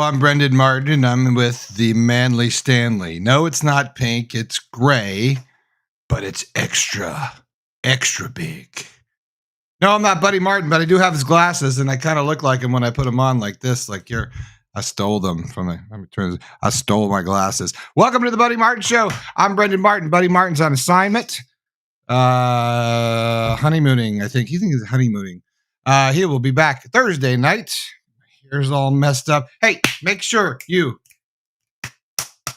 I'm Brenden Martin, and I'm with the Manly Stanley. No, it's not pink, it's gray, but it's extra big. No, I'm not Buddy Martin, but I do have his glasses, and I kind of look like him when I put them on like this. Like I stole them from I stole my glasses. Welcome to the Buddy Martin Show. I'm Brenden Martin. Buddy Martin's on assignment. Honeymooning, I think. He thinks he's honeymooning. He will be back Thursday night. Here's all messed up. Hey, make sure you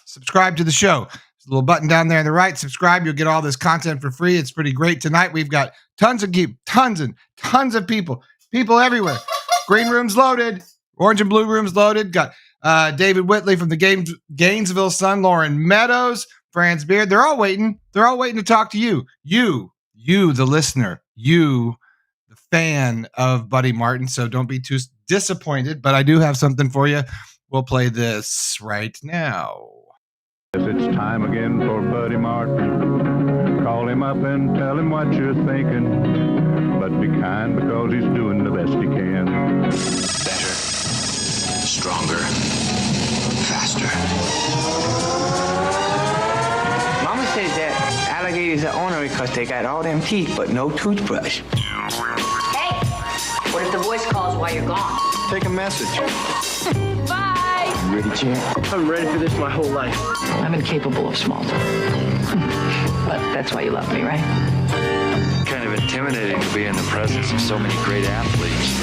subscribe to the show. There's a little button down there on the right. Subscribe. You'll get all this content for free. It's pretty great. Tonight, we've got tons of people everywhere. Green room's loaded. Orange and blue room's loaded. Got David Whitley from the Gainesville Sun, Loren Meadows, Franz Beard. They're all waiting. They're all waiting to talk to you. You, the listener. You, the fan of Buddy Martin. So don't be too disappointed, but I do have something for you. We'll play this right now. Yes, it's time again for Buddy Martin. Call him up and tell him what you're thinking, but be kind because he's doing the best he can. Better, stronger, faster. Mama says that alligators are ornery because they got all them teeth but no toothbrush. Hey, what if the voice calls while you're gone? Take a message. Bye. You ready, champ? I'm ready for this my whole life. I'm incapable of small talk. But that's why you love me, right? Kind of intimidating to be in the presence of so many great athletes.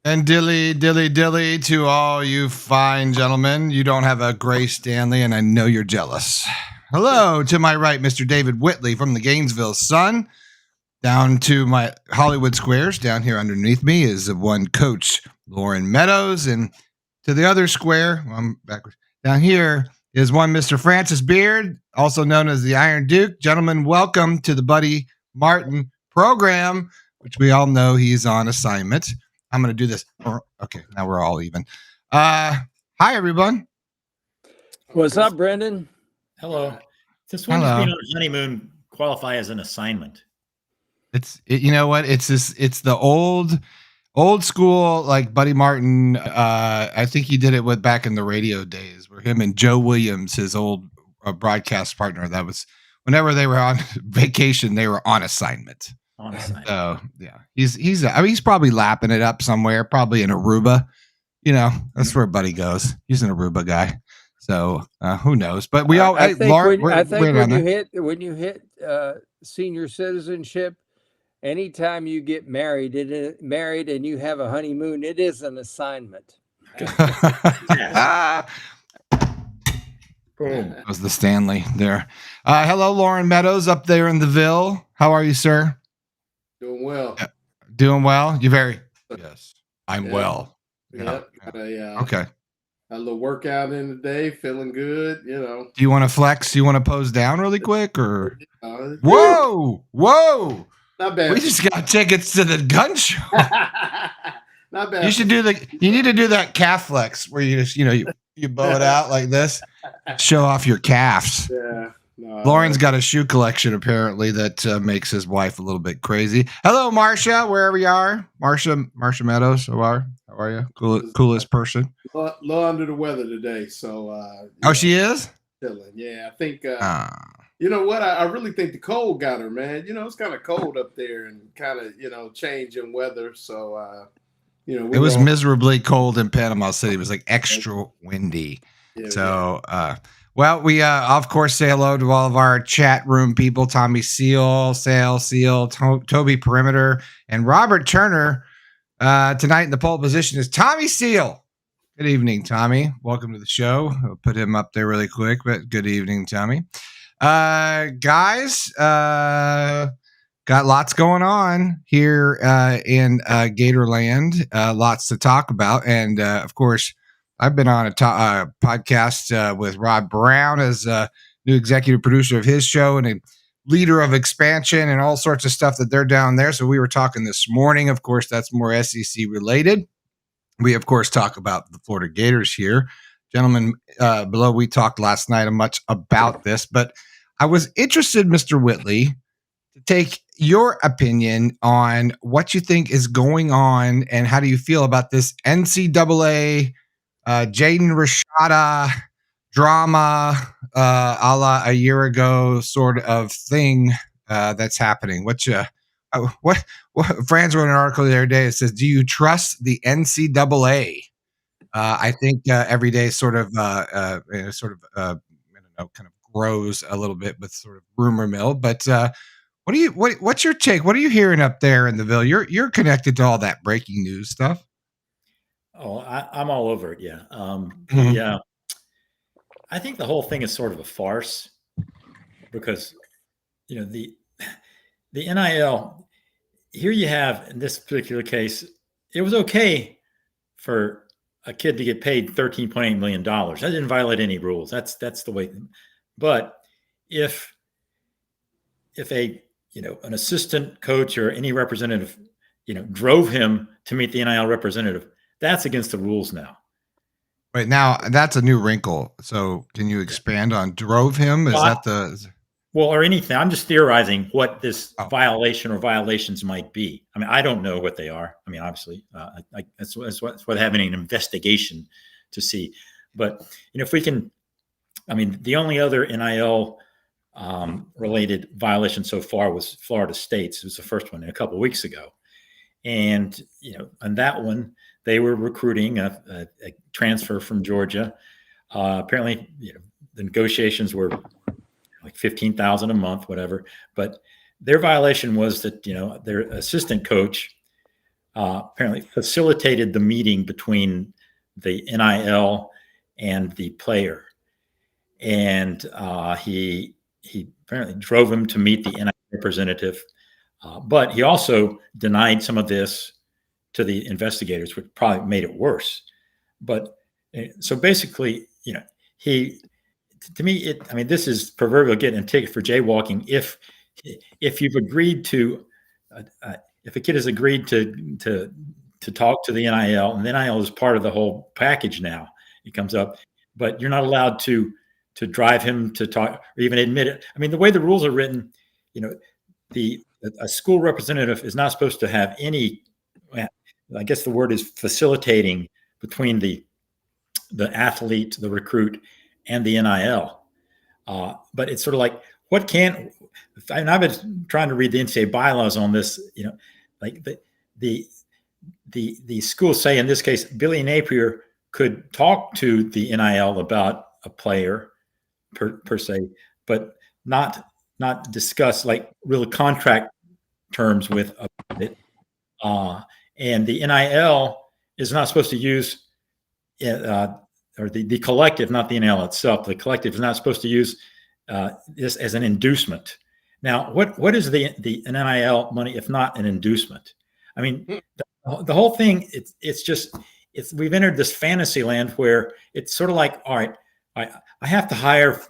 And dilly to all you fine gentlemen. You don't have a gray Stanley, and I know you're jealous. Hello, to my right, Mr. David Whitley from the Gainesville Sun. Down to my Hollywood Squares, down here underneath me is one coach, Loren Meadows. And to the other square, I'm backwards, down here is one Mr. Franz Beard, also known as the Iron Duke. Gentlemen, welcome to the Buddy Martin program, which we all know he's on assignment. I'm going to do this. Okay, now we're all even. Hi, everyone. What's up, Brenden? Hello. Does one just being on a honeymoon qualify as an assignment? You know what? It's the old school, like Buddy Martin. I think he did it back in the radio days, where him and Joe Williams, his old broadcast partner, that was whenever they were on vacation, they were on assignment. So yeah, he's probably lapping it up somewhere, probably in Aruba. You know, that's where Buddy goes. He's an Aruba guy. So who knows? But we all. I think when you hit senior citizenship, anytime you get married and you have a honeymoon, it is an assignment. Boom. That was the Stanley there. Hello, Loren Meadows up there in the Ville. How are you, sir? Doing well. Doing well? You very? Yes. I'm well. Yeah. Okay. Had a little workout in the day, feeling good, you know. Do you want to flex? Do you want to pose down really quick or? Whoa. Not bad. We just got tickets to the gun show. Not bad. You need to do that calf flex where you just, you bow it out like this, show off your calves. Yeah. No, Lauren's got a shoe collection apparently that makes his wife a little bit crazy. Hello, Marcia, wherever you are. Marcia Meadows, how are you? Coolest person. A little under the weather today, so. She is? Chilling. Yeah, I think. You know what? I really think the cold got her, man. It's kind of cold up there and kind of changing weather. So it was miserably cold in Panama City. It was like extra windy. Yeah, so. Yeah. Well, we, of course, say hello to all of our chat room people, Tommy Seal, Toby Perimeter, and Robert Turner. Tonight in the pole position is Tommy Seal. Good evening, Tommy. Welcome to the show. I'll put him up there really quick, but good evening, Tommy. Guys, got lots going on here in Gatorland. Lots to talk about. And, of course, I've been on a podcast with Rob Browne as new executive producer of his show and a leader of expansion and all sorts of stuff that they're down there. So we were talking this morning. Of course, that's more SEC related. We, of course, talk about the Florida Gators here. Gentlemen, below, we talked last night much about this, but I was interested, Mr. Whitley, to take your opinion on what you think is going on and how do you feel about this NCAA Jaden Rashada drama a la a year ago sort of thing that's happening. What Franz wrote an article the other day that says, do you trust the NCAA? I think every day sort of I don't know, kind of grows a little bit with sort of rumor mill, but what's your take? What are you hearing up there in the Ville? You're connected to all that breaking news stuff. Oh, I'm all over it. Yeah. I think the whole thing is sort of a farce because, the NIL here you have in this particular case, it was okay for a kid to get paid $13.8 million. That didn't violate any rules. That's the way. But if an assistant coach or any representative, drove him to meet the NIL representative, that's against the rules now. Right now, that's a new wrinkle. So, can you expand on drove him? Or anything? I'm just theorizing what this violation or violations might be. I mean, I don't know what they are. I mean, obviously, that's what having an investigation to see. But if we can, the only other NIL related violation so far was Florida State's. It was the first one a couple of weeks ago, and on that one, they were recruiting a transfer from Georgia. Apparently, the negotiations were like $15,000 a month, whatever. But their violation was that their assistant coach apparently facilitated the meeting between the NIL and the player, and he apparently drove him to meet the NIL representative. But he also denied some of this to the investigators, which probably made it worse. But so basically, to me, this is proverbial getting a ticket for jaywalking. If you've agreed to, if a kid has agreed to talk to the NIL, and the NIL is part of the whole package now, it comes up, but you're not allowed to drive him to talk or even admit it. I mean, the way the rules are written, a school representative is not supposed to have any. I guess the word is facilitating between the athlete, the recruit, and the NIL. But it's sort of like, I've been trying to read the NCAA bylaws on this, like the schools say, in this case, Billy Napier could talk to the NIL about a player per se, but not discuss like real contract terms with it. And the NIL is not supposed to use or the collective, not the NIL itself. The collective is not supposed to use this as an inducement. Now, what is the NIL money if not an inducement? I mean, the whole thing. It's we've entered this fantasy land where it's sort of like, all right, I have to hire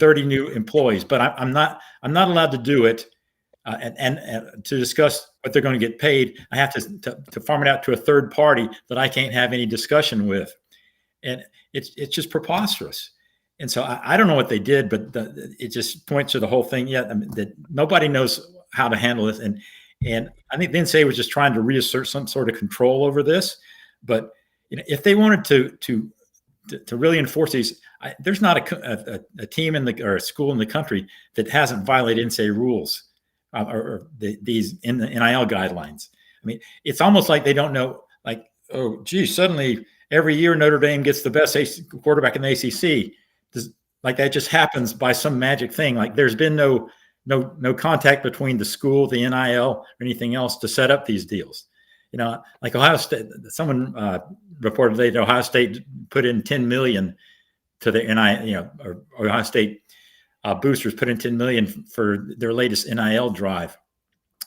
30 new employees, but I'm not allowed to do it. And to discuss what they're going to get paid, I have to farm it out to a third party that I can't have any discussion with, and it's just preposterous. And so I don't know what they did, but it just points to the whole thing. Yeah, that nobody knows how to handle this, and I think the NCAA was just trying to reassert some sort of control over this. But if they wanted to really enforce these, there's not a team or a school in the country that hasn't violated NCAA rules. Or these in the NIL guidelines. I mean, it's almost like they don't know, like, oh, geez, suddenly every year Notre Dame gets the best quarterback in the ACC. Like that just happens by some magic thing. Like there's been no contact between the school, the NIL, or anything else to set up these deals. Like Ohio State, someone reported that Ohio State put in $10 million to the NIL, or Ohio State boosters put in $10 million for their latest NIL drive.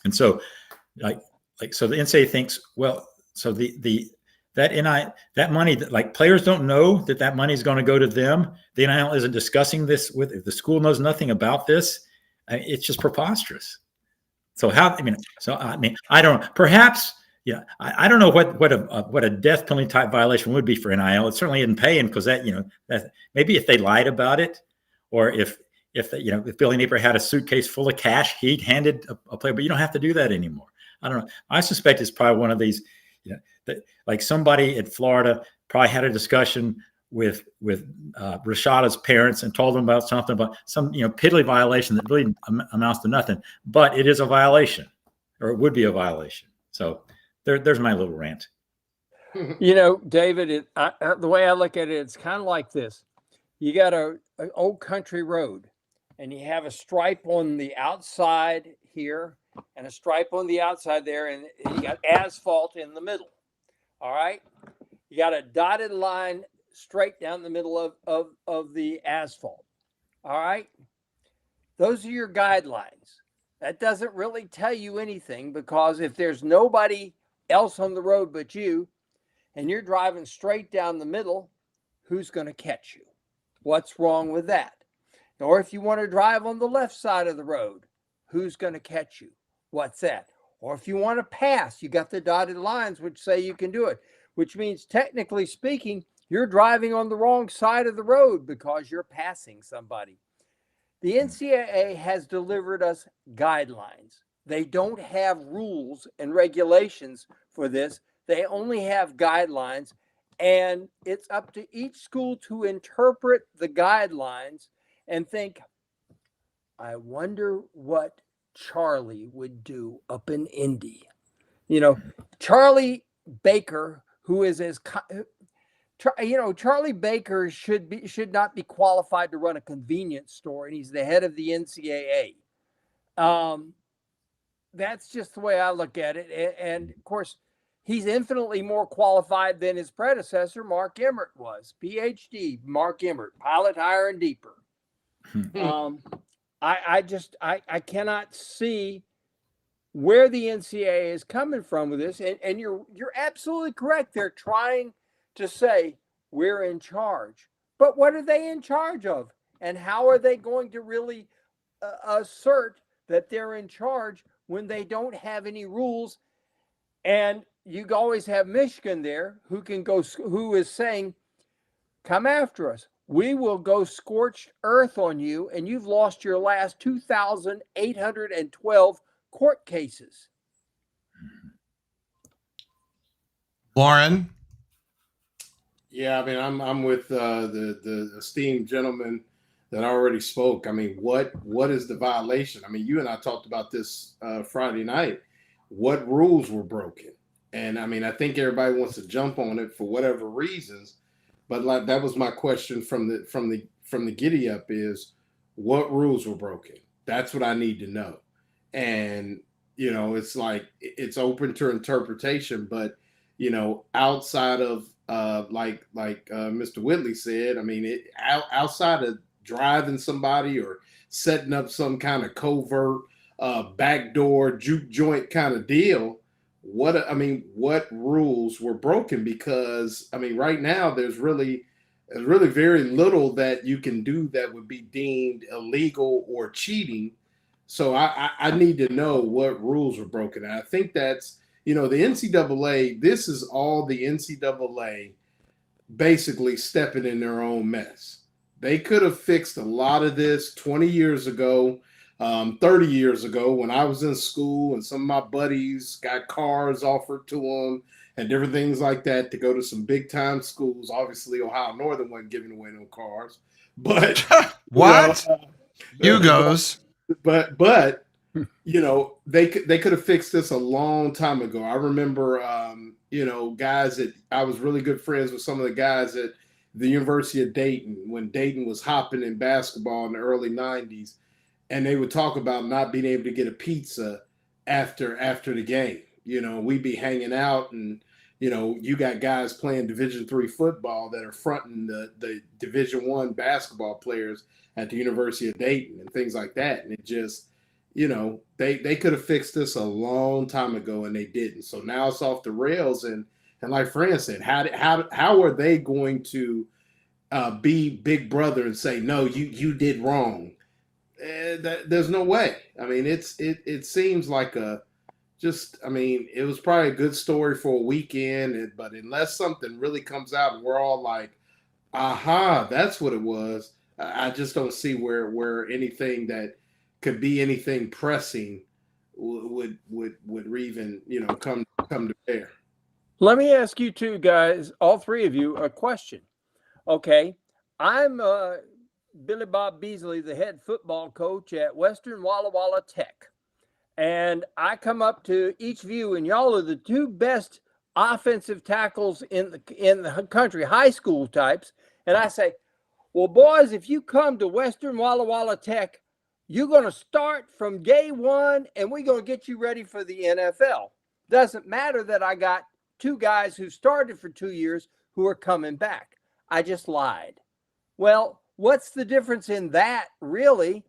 And so so the NCAA thinks, well, so the that money, like players don't know that money is going to go to them. The NIL isn't discussing this with, if the school knows nothing about this, it's just preposterous. So I don't know. Perhaps, I don't know what a death penalty type violation would be for NIL. It certainly isn't paying, because that maybe if they lied about it, or if Billy Napier had a suitcase full of cash, he'd handed a player, but you don't have to do that anymore. I don't know. I suspect it's probably one of these, that like somebody in Florida probably had a discussion with Rashada's parents and told them about something, about some piddly violation that really amounts to nothing, but it is a violation, or it would be a violation. So there's my little rant. David, the way I look at it, it's kind of like this. You got an old country road, and you have a stripe on the outside here and a stripe on the outside there, and you got asphalt in the middle. All right. You got a dotted line straight down the middle of the asphalt. All right. Those are your guidelines. That doesn't really tell you anything, because if there's nobody else on the road but you, and you're driving straight down the middle, who's going to catch you? What's wrong with that? Or if you want to drive on the left side of the road, who's going to catch you? What's that? Or if you want to pass, you got the dotted lines which say you can do it, which means technically speaking, you're driving on the wrong side of the road because you're passing somebody. The NCAA has delivered us guidelines. They don't have rules and regulations for this. They only have guidelines, and it's up to each school to interpret the guidelines and think, I wonder what Charlie would do up in Indy. Charlie Baker, who is Charlie Baker should not be qualified to run a convenience store, and he's the head of the NCAA. That's just the way I look at it. And of course, he's infinitely more qualified than his predecessor, Mark Emmert, was. PhD, Mark Emmert, pilot higher and deeper. I cannot see where the NCAA is coming from with this. And you're absolutely correct. They're trying to say we're in charge, but what are they in charge of? And how are they going to really assert that they're in charge when they don't have any rules? And you always have Michigan there who is saying, come after us. We will go scorched earth on you, and you've lost your last 2,812 court cases. Loren? Yeah, I mean, I'm with the esteemed gentleman that already spoke. I mean, what is the violation? I mean, you and I talked about this Friday night. What rules were broken? And I mean, I think everybody wants to jump on it for whatever reasons. But like that was my question from the giddy up is, what rules were broken? That's what I need to know. And it's like it's open to interpretation, but outside of like Mr. Whitley said, I mean, outside of driving somebody or setting up some kind of covert backdoor juke joint kind of deal, what rules were broken? Because I mean, right now there's really very little that you can do that would be deemed illegal or cheating. So I need to know what rules were broken. And I think that's, the NCAA, this is all the NCAA basically stepping in their own mess. They could have fixed a lot of this 20 years ago, 30 years ago when I was in school and some of my buddies got cars offered to them and different things like that to go to some big time schools. Obviously, Ohio Northern wasn't giving away no cars, but what? Hugos. But they could have fixed this a long time ago. I remember, guys that I was really good friends with some of the guys at the University of Dayton when Dayton was hopping in basketball in the early 90s. And they would talk about not being able to get a pizza after the game. We'd be hanging out and, you got guys playing Division III football that are fronting the Division I basketball players at the University of Dayton and things like that. And it just, they could have fixed this a long time ago and they didn't. So now it's off the rails. And, And like Franz said, how are they going to be big brother and say, no, you did wrong? There's no way. I mean, it seems like it was probably a good story for a weekend, but unless something really comes out and we're all like, aha, that's what it was, I just don't see where anything that could be anything pressing would even come to bear. Let me ask you two guys, all three of you, a question. Okay, I'm Billy Bob Beasley, the head football coach at Western Walla Walla Tech. And I come up to each of you, and y'all are the two best offensive tackles in the country, high school types. And I say, well, boys, if you come to Western Walla Walla Tech, you're going to start from day one, and we're going to get you ready for the NFL. Doesn't matter that I got two guys who started for 2 years who are coming back. I just lied. Well, what's the difference in that, really,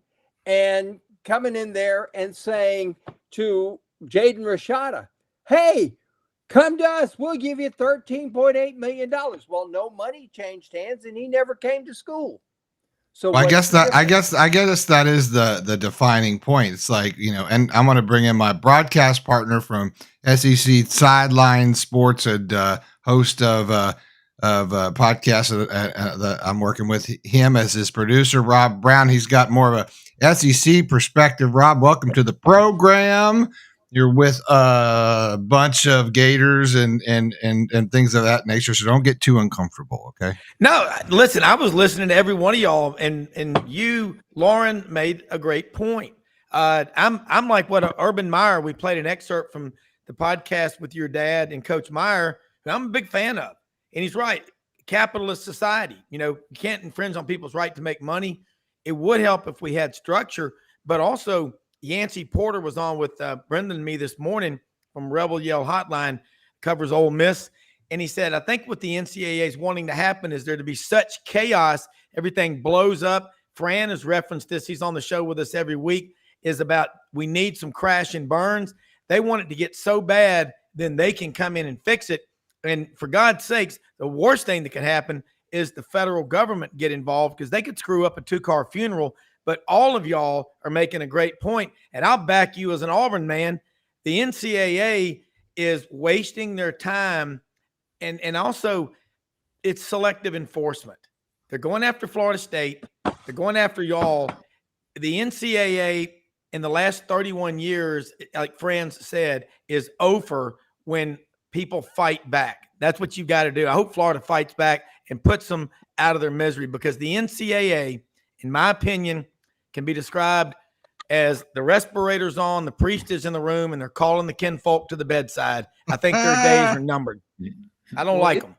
and coming in there and saying to Jaden Rashada, hey, come to us, we'll give you $13.8 million. Well, no money changed hands, and he never came to school. So I guess that is the defining point. It's like, and I'm going to bring in my broadcast partner from SEC Sideline Sports and host of podcast that I'm working with him as his producer, Rob Browne. He's got more of a SEC perspective. Rob, welcome to the program. You're with a bunch of Gators and things of that nature, so don't get too uncomfortable, okay? No, listen, I was listening to every one of y'all, and you, Loren, made a great point. I'm like what Urban Meyer. We played an excerpt from the podcast with your dad and Coach Meyer, who I'm a big fan of, and he's right. Capitalist society, you can't infringe on people's right to make money. It would help if we had structure, but also Yancey Porter was on with Brenden and me this morning from Rebel Yell Hotline, covers Ole Miss. And he said, I think what the NCAA is wanting to happen is there to be such chaos, everything blows up. Fran has referenced this. He's on the show with us every week, is about we need some crash and burns. They want it to get so bad, then they can come in and fix it. And for God's sakes, the worst thing that could happen is the federal government get involved, because they could screw up a 2-car funeral. But all of y'all are making a great point, and I'll back you as an Auburn man. The NCAA is wasting their time, and also it's selective enforcement. They're going after Florida State. They're going after y'all. The NCAA in the last 31 years, like Franz said, is over when people fight back. That's what you got to do. I hope Florida fights back and puts them out of their misery, because the NCAA, in my opinion, can be described as the respirators on, the priest is in the room, and they're calling the kinfolk to the bedside. I think their days are numbered. I don't like them.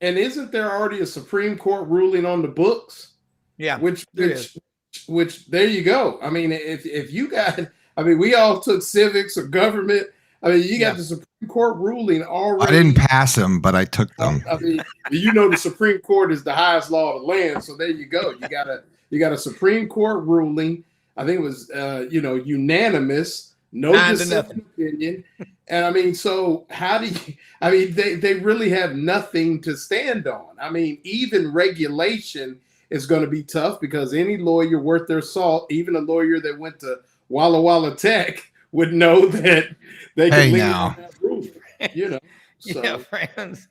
And isn't there already a Supreme Court ruling on the books? Yeah. Which there you go. I mean, if you got, we all took civics or government. You got the Supreme Court ruling already. I didn't pass them, but I took them. The Supreme Court is the highest law of the land. So there you go. You got a Supreme Court ruling. I think it was, unanimous, no dissenting opinion. And so how do you, they really have nothing to stand on. Even regulation is going to be tough, because any lawyer worth their salt, even a lawyer that went to Walla Walla Tech, would know that they can lean on that rule, So. Yeah, friends.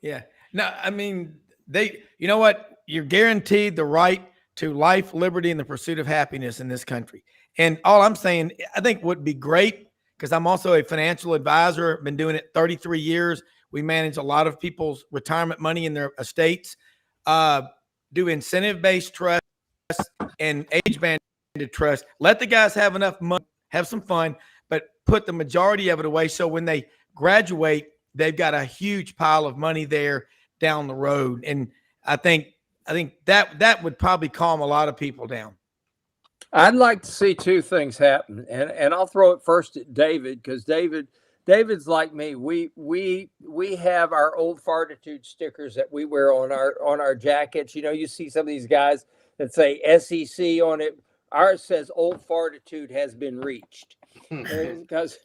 Yeah. No, you know what? You're guaranteed the right to life, liberty, and the pursuit of happiness in this country. And all I'm saying, I think would be great, because I'm also a financial advisor, been doing it 33 years. We manage a lot of people's retirement money in their estates, do incentive-based trust and age-banded trust. Let the guys have enough money, have some fun, but put the majority of it away, so when they graduate, they've got a huge pile of money there down the road. And I think that would probably calm a lot of people down. I'd like to see two things happen, and I'll throw it first at David, because David's like me. We have our Old Fartitude stickers that we wear on our jackets. You see some of these guys that say SEC on it. Ours says Old Fartitude has been reached, because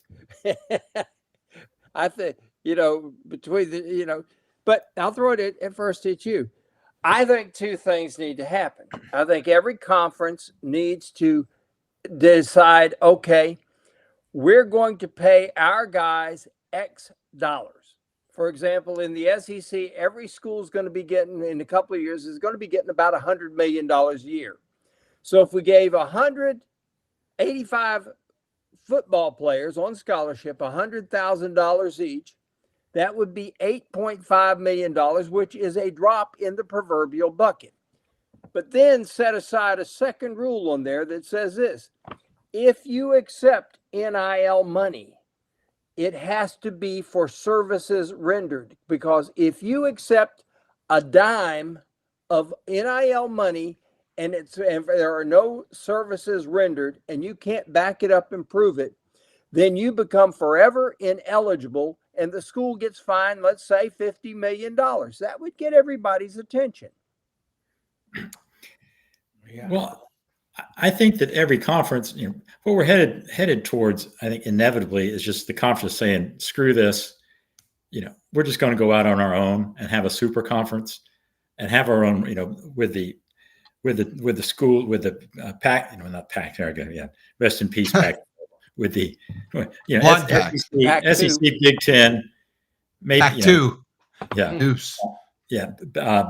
I think between but I'll throw it at first at you. I think two things need to happen. I think every conference needs to decide, okay, we're going to pay our guys X dollars. For example, in the SEC, every school is going to be getting, in a couple of years, is going to be getting about $100 million a year. So if we gave 185 football players on scholarship $100,000 each, that would be $8.5 million, which is a drop in the proverbial bucket. But then set aside a second rule on there that says this: if you accept NIL money, it has to be for services rendered, because if you accept a dime of NIL money and there are no services rendered and you can't back it up and prove it, then you become forever ineligible and the school gets fined, let's say $50 million. That would get everybody's attention. Yeah. Well, I think that every conference, what we're headed towards, I think inevitably is just the conference saying, screw this, we're just going to go out on our own and have a super conference and have our own, with the school, with the pack, not pack, there again, yeah, rest in peace pack, with the, SEC, Big Ten, maybe pack two, yeah,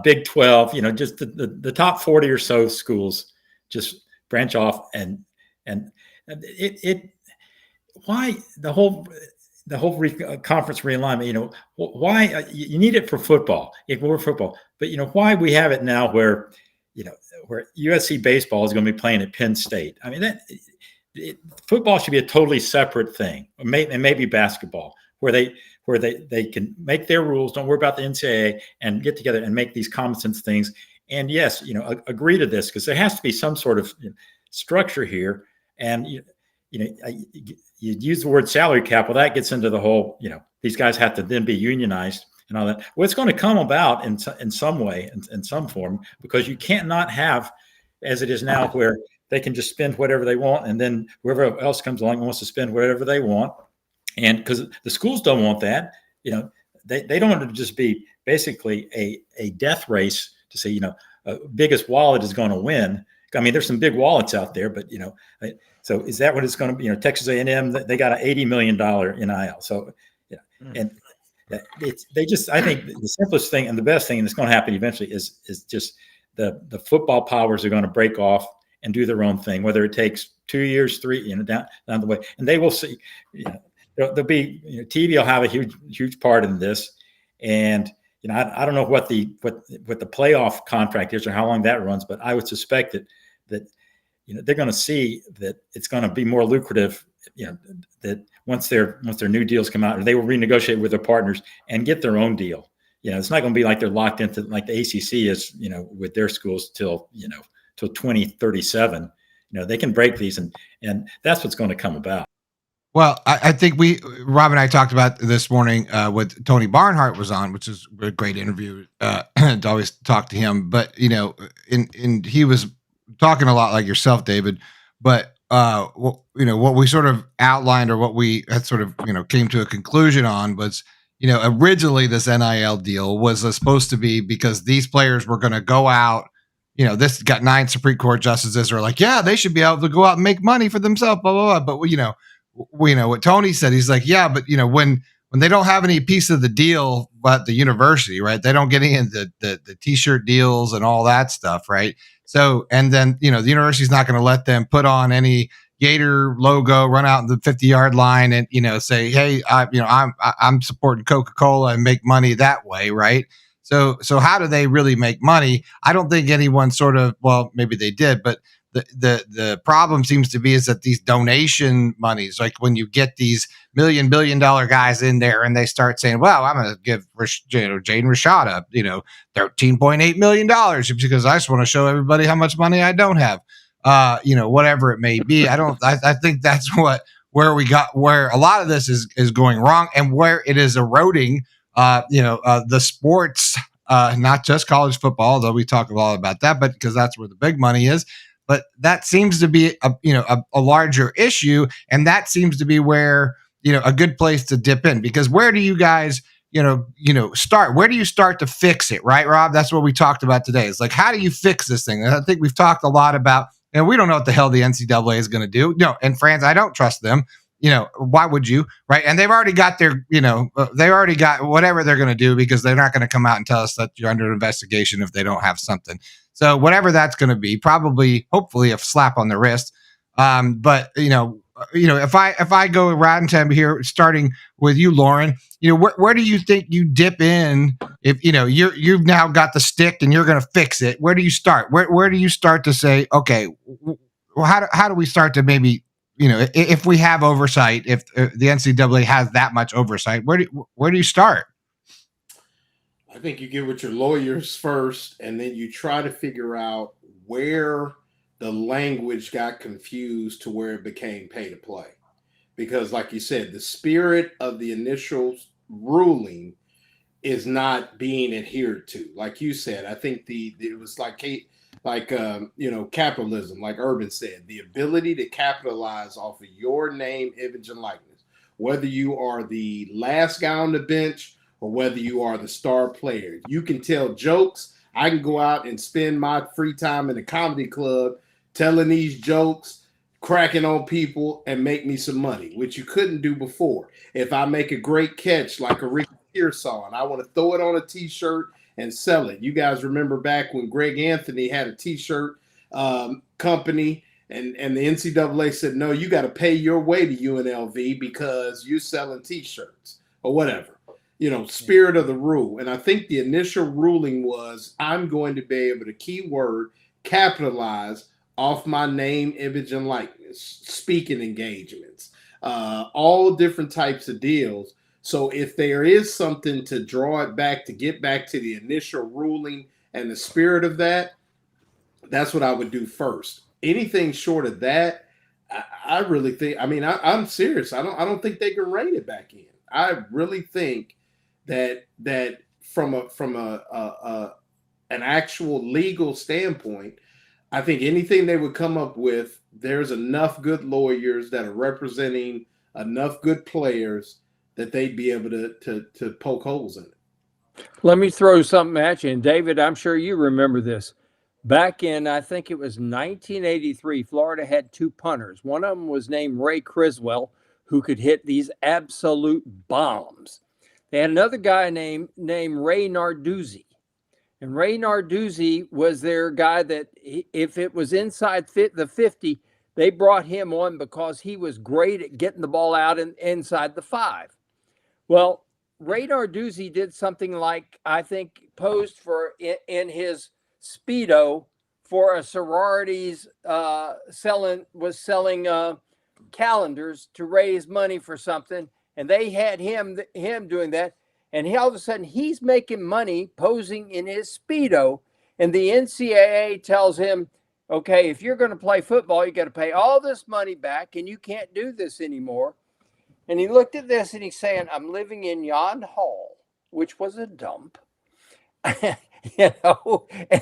Big 12, just the top 40 or so schools just branch off and why the whole conference realignment, why you need it for football, but why we have it now where USC baseball is going to be playing at Penn State. I mean, football should be a totally separate thing, and maybe basketball, where they can make their rules, don't worry about the NCAA, and get together and make these common sense things. And yes, agree to this, because there has to be some sort of structure here. And you use the word salary cap. Well, that gets into the whole, these guys have to then be unionized and all that. Well, it's going to come about in some way, in some form, because you can't not have, as it is now, where they can just spend whatever they want, and then whoever else comes along wants to spend whatever they want. And because the schools don't want that, they don't want it to just be basically a death race to say, biggest wallet is going to win. I mean, there's some big wallets out there, but so is that what it's going to be? Texas A&M, they got an $80 million NIL. So, and I think the simplest thing and the best thing that's going to happen eventually is just the football powers are going to break off and do their own thing, whether it takes 2 years, 3, down the way, and they will see. There'll be TV will have a huge part in this, and I don't know what the playoff contract is or how long that runs, but I would suspect that they're going to see that it's going to be more lucrative, that once their new deals come out, or they will renegotiate with their partners and get their own deal. It's not going to be like they're locked into like the ACC is, with their schools till 2037. They can break these, and that's what's going to come about. Well, I think Rob and I talked about this morning with Tony Barnhart was on, which is a great interview. To always talk to him, but and he was talking a lot like yourself, David. But what we sort of outlined, or what we had sort of came to a conclusion on, was originally this NIL deal was supposed to be because these players were going to go out. This got 9 Supreme Court justices are like, yeah, they should be able to go out and make money for themselves, blah blah blah. But we know what Tony said. He's like, yeah, but when they don't have any piece of the deal, but the university, right? They don't get any of the t-shirt deals and all that stuff, right? So, and then the university's not going to let them put on any Gator logo, run out in the 50-yard line, and say, hey, I'm supporting Coca-Cola and make money that way, right? So how do they really make money? I don't think anyone well, maybe they did, but the problem seems to be is that these donation monies, like when you get these $1 billion guys in there and they start saying, well, I'm going to give Jaden Rashada, $13.8 million because I just want to show everybody how much money I don't have, whatever it may be. I think that's where a lot of this is going wrong, and where it is eroding, the sports, not just college football, though we talk a lot about that, but because that's where the big money is. But that seems to be a larger issue, and that seems to be where a good place to dip in, because where do you guys, start? Where do you start to fix it? Right, Rob? That's what we talked about today. It's like, how do you fix this thing? And I think we've talked a lot about, and we don't know what the hell the NCAA is going to do. No, and Franz, I don't trust them. Why would you? Right. And they've already got their, they already got whatever they're going to do, because they're not going to come out and tell us that you're under investigation if they don't have something. So whatever that's going to be, probably, hopefully a slap on the wrist. But if I go around time here, starting with you, Loren, where do you think you dip in if, you've now got the stick and you're going to fix it? Where do you start? Where do you start to say, okay, well, how do we start to maybe, if we have oversight, if the NCAA has that much oversight, where do you start? I think you get with your lawyers first, and then you try to figure out where the language got confused to where it became pay to play. Because like you said, the spirit of the initial ruling is not being adhered to. Like you said, I think it was capitalism, like Urban said, the ability to capitalize off of your name, image, and likeness, whether you are the last guy on the bench or whether you are the star player. You can tell jokes. I can go out and spend my free time in a comedy club telling these jokes, cracking on people, and make me some money, which you couldn't do before. If I make a great catch like a Ricky Pearsall and I want to throw it on a t-shirt and sell it. You guys remember back when Greg Anthony had a t-shirt company, and the NCAA said, no, you got to pay your way to UNLV because you're selling t-shirts or whatever. Spirit of the rule. And I think the initial ruling was, I'm going to be able to keyword capitalize off my name, image, and likeness, speaking engagements, all different types of deals. So if there is something to draw it back, to get back to the initial ruling and the spirit of that, that's what I would do first. Anything short of that, I really think, I'm serious. I don't think they can rein it back in. I really think that from an actual legal standpoint, I think anything they would come up with, there's enough good lawyers that are representing enough good players that they'd be able to poke holes in it. Let me throw something at you. And David, I'm sure you remember this. Back in, I think it was 1983, Florida had two punters. One of them was named Ray Criswell, who could hit these absolute bombs. They had another guy named Ray Narduzzi. And Ray Narduzzi was their guy that if it was inside the 50, they brought him on because he was great at getting the ball out and inside the 5. Well, Ray Narduzzi did something like, I think, posed for in his Speedo for a sorority's selling calendars to raise money for something. And they had him doing that. And all of a sudden, he's making money posing in his Speedo. And the NCAA tells him, okay, if you're going to play football, you got to pay all this money back, and you can't do this anymore. And he looked at this and he's saying, I'm living in yon hall, which was a dump, and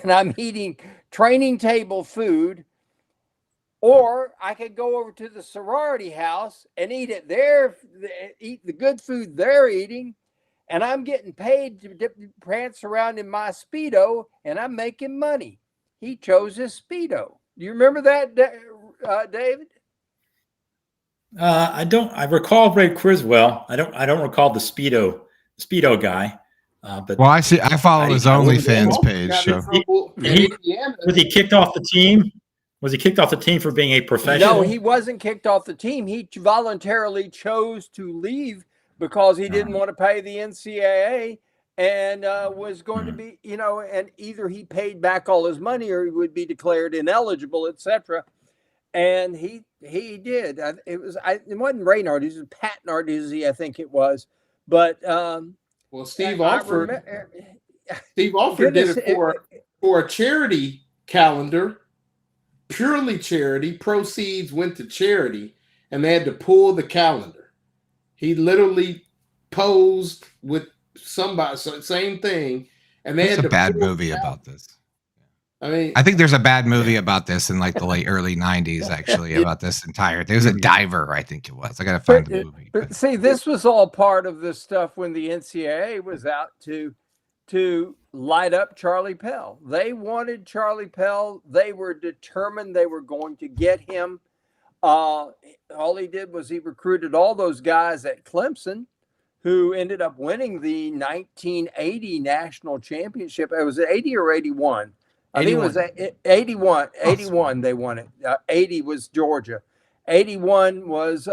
I'm eating training table food, or I could go over to the sorority house and eat it there, eat the good food they're eating. And I'm getting paid to prance around in my Speedo, and I'm making money. He chose his Speedo. Do you remember that, David? I don't. I recall Ray Criswell. I don't recall the Speedo guy. But I see. I follow his OnlyFans page. So. Was he kicked off the team? Was he kicked off the team for being a professional? No, he wasn't kicked off the team. He voluntarily chose to leave because he didn't want to pay the NCAA and was going to be, and either he paid back all his money or he would be declared ineligible, etc. And he did. It wasn't Ray Narduzzi, it was Pat Narduzzi, I think it was. But Steve Alford did it for a charity calendar, purely charity. Proceeds went to charity, and they had to pull the calendar. He literally posed with somebody, same thing, and they had a to bad movie about this. I mean, I think there's a bad movie about this in like the late early 90s, actually, about this entire. There was a diver, I think it was. I got to find the movie. But see, this was all part of this stuff when the NCAA was out to light up Charlie Pell. They wanted Charlie Pell. They were determined they were going to get him. All he did was he recruited all those guys at Clemson who ended up winning the 1980 national championship. It was 80 or 81. I think it was 81. 81 they won it. 80 was Georgia. 81 was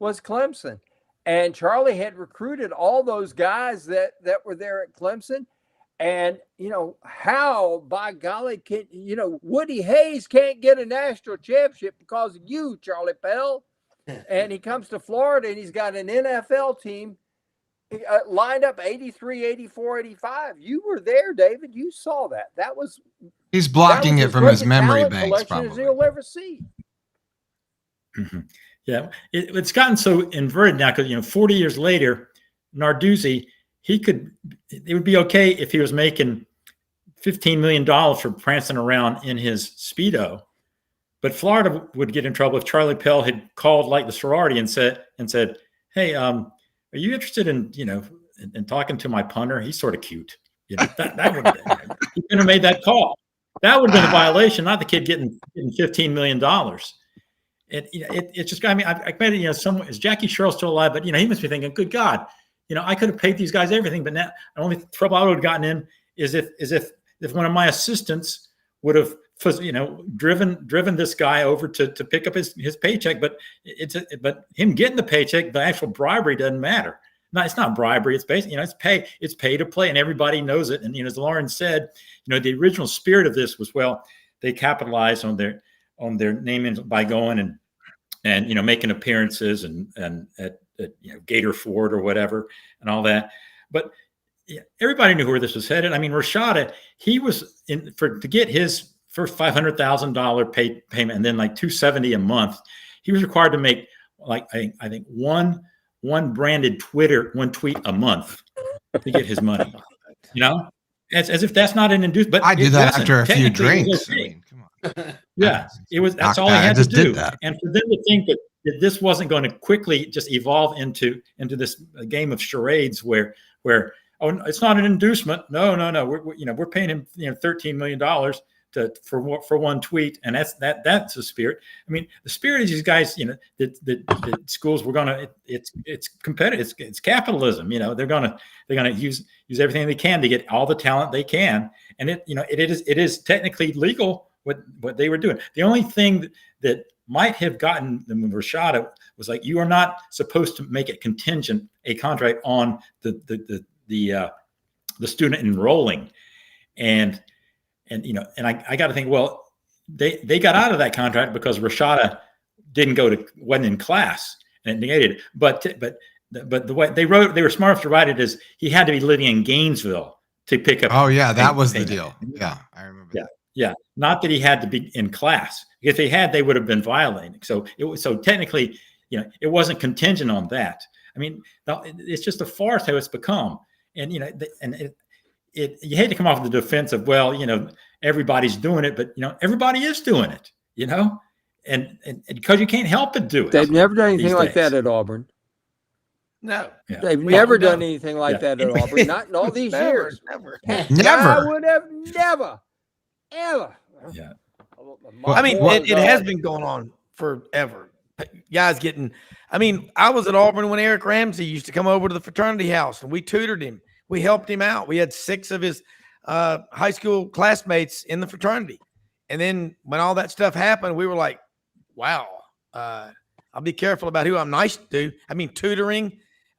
Clemson. And Charlie had recruited all those guys that were there at Clemson. And, how, by golly, Woody Hayes can't get a national championship because of you, Charlie Pell. And he comes to Florida and he's got an NFL team lined up 83, 84, 85. You were there, David. You saw that. He's blocking it from his memory banks, probably. As you'll ever see. Mm-hmm. Yeah, it's gotten so inverted now because 40 years later, Narduzzi, it would be okay if he was making $15 million for prancing around in his Speedo, but Florida would get in trouble if Charlie Pell had called like the sorority and said, "Hey, are you interested in talking to my punter? He's sort of cute." That would he couldn't have made that call. That would have been a violation, not the kid getting $15 million. It's just, I mean, I bet is Jackie Sherrill still alive? But he must be thinking, good God, I could have paid these guys everything, but now the only trouble I would have gotten in is if one of my assistants would have driven this guy over to pick up his paycheck. But but him getting the paycheck, the actual bribery doesn't matter. No, it's not bribery. It's basically, it's pay to play, and everybody knows it. And as Loren said, the original spirit of this was, well, they capitalized on their name by going and making appearances and at Gator Ford or whatever and all that. But everybody knew where this was headed. I mean, Rashada, he was to get his first $500,000 payment and then like $270 a month. He was required to make like I think one branded one tweet a month to get his money. As if that's not an inducement. But I do that after a few drinks. I mean, come on. Yeah, that's all he had to do. And for them to think that this wasn't going to quickly just evolve into this game of charades where it's not an inducement. No, we're paying him $13 million for one tweet, and that's the spirit. I mean, the spirit is these guys. The schools were gonna. It's competitive. It's capitalism. They're gonna use everything they can to get all the talent they can, and it is technically legal what they were doing. The only thing that might have gotten them Rashada was like, you are not supposed to make it contingent a contract on the student enrolling, and I got to think, well, they got out of that contract because Rashada wasn't in class and it negated it. But the way they were smart enough to write it is he had to be living in Gainesville to pick up. Oh yeah, that was the deal. Yeah, I remember. Yeah. Not that he had to be in class. If they had, they would have been violating. So technically, it wasn't contingent on that. I mean, it's just a farce how it's become. And you hate to come off the defense of, well, everybody's doing it, but everybody is doing it. And because you can't help but do it. They've never done anything like that at Auburn. No, they've never done anything like that at Auburn. Not in all these years. Never. I would have never, ever. Yeah. I mean, it has been going on forever. Guys I was at Auburn when Eric Ramsey used to come over to the fraternity house, and we tutored him. We helped him out. We had 6 of his high school classmates in the fraternity. And then when all that stuff happened, we were like, wow, I'll be careful about who I'm nice to. I mean, tutoring.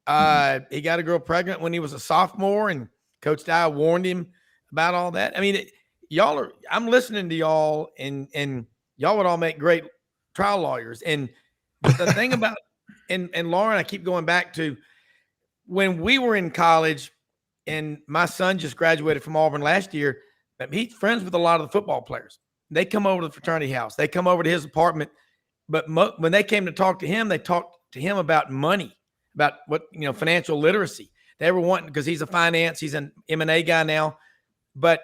He got a girl pregnant when he was a sophomore, and Coach Dye warned him about all that. I mean, I'm listening to y'all, and y'all would all make great trial lawyers. And the thing about, and Loren, I keep going back to when we were in college, and my son just graduated from Auburn last year. He's friends with a lot of the football players. They come over to the fraternity house. They come over to his apartment. But when they came to talk to him, they talked to him about money, about what, financial literacy. They were wanting, because he's a finance, he's an M&A guy now. But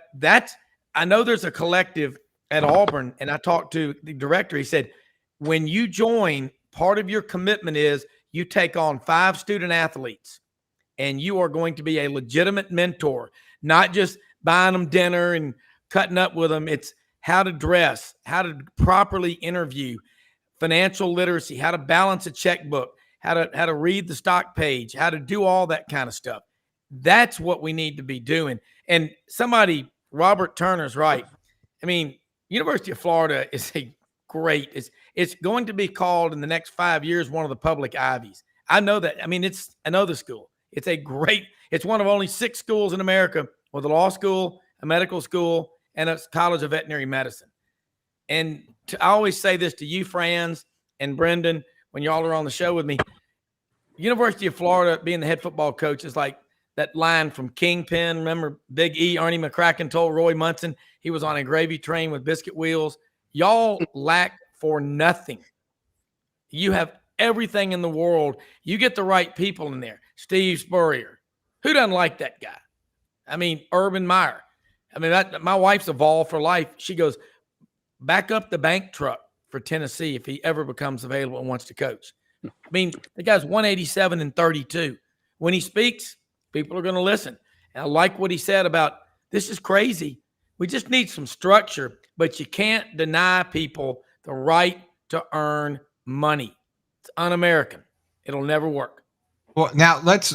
I know there's a collective at Auburn, and I talked to the director. He said, when you join, part of your commitment is you take on 5 student athletes, and you are going to be a legitimate mentor, not just buying them dinner and cutting up with them. It's how to dress, how to properly interview, financial literacy, how to balance a checkbook, how to read the stock page, how to do all that kind of stuff. That's what we need to be doing. And somebody, Robert Turner's right. I mean, University of Florida is a great, it's going to be called in the next 5 years one of the public Ivies. I know that. I mean, I know the school. It's one of only 6 schools in America with a law school, a medical school, and a college of veterinary medicine. And I always say this to you, Franz and Brenden, when y'all are on the show with me, University of Florida being the head football coach is like that line from Kingpin. Remember Big E, Ernie McCracken told Roy Munson he was on a gravy train with biscuit wheels. Y'all lack for nothing. You have everything in the world. You get the right people in there. Steve Spurrier. Who doesn't like that guy? I mean, Urban Meyer. I mean, my wife's a Vol for life. She goes, back up the bank truck for Tennessee if he ever becomes available and wants to coach. I mean, the guy's 187 and 32. When he speaks, people are going to listen. And I like what he said about this is crazy. We just need some structure, but you can't deny people the right to earn money. It's un-American. It'll never work. Well, now let's,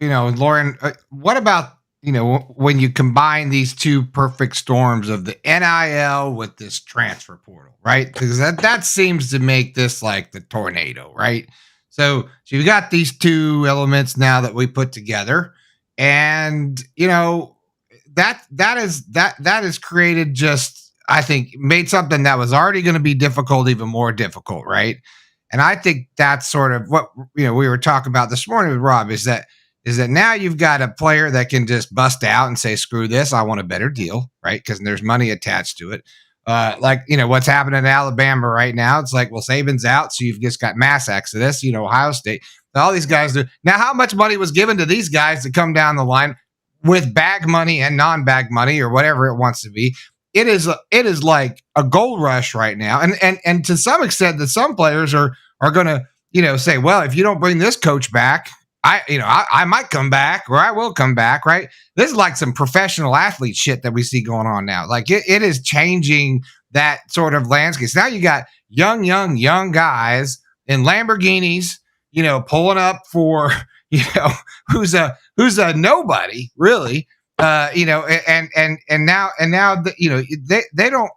Loren, what about, when you combine these two perfect storms of the NIL with this transfer portal, right? Because that seems to make this like the tornado, right? So you've got these two elements now that we put together, and that has created just, I think, made something that was already going to be difficult even more difficult, right? And I think that's sort of what we were talking about this morning with Rob is that now you've got a player that can just bust out and say, screw this, I want a better deal, right? Because there's money attached to it. What's happening in Alabama right now, it's like, well, Saban's out, so you've just got mass exodus, Ohio State. All these guys do. Now, how much money was given to these guys to come down the line with bag money and non-bag money or whatever it wants to be? It is like a gold rush right now. And to some extent that some players are going to, say, well, if you don't bring this coach back, I might come back or I will come back, right? This is like some professional athlete shit that we see going on now. Like it is changing that sort of landscape. So now you got young guys in Lamborghinis, pulling up for, who's a nobody really, and now they don't,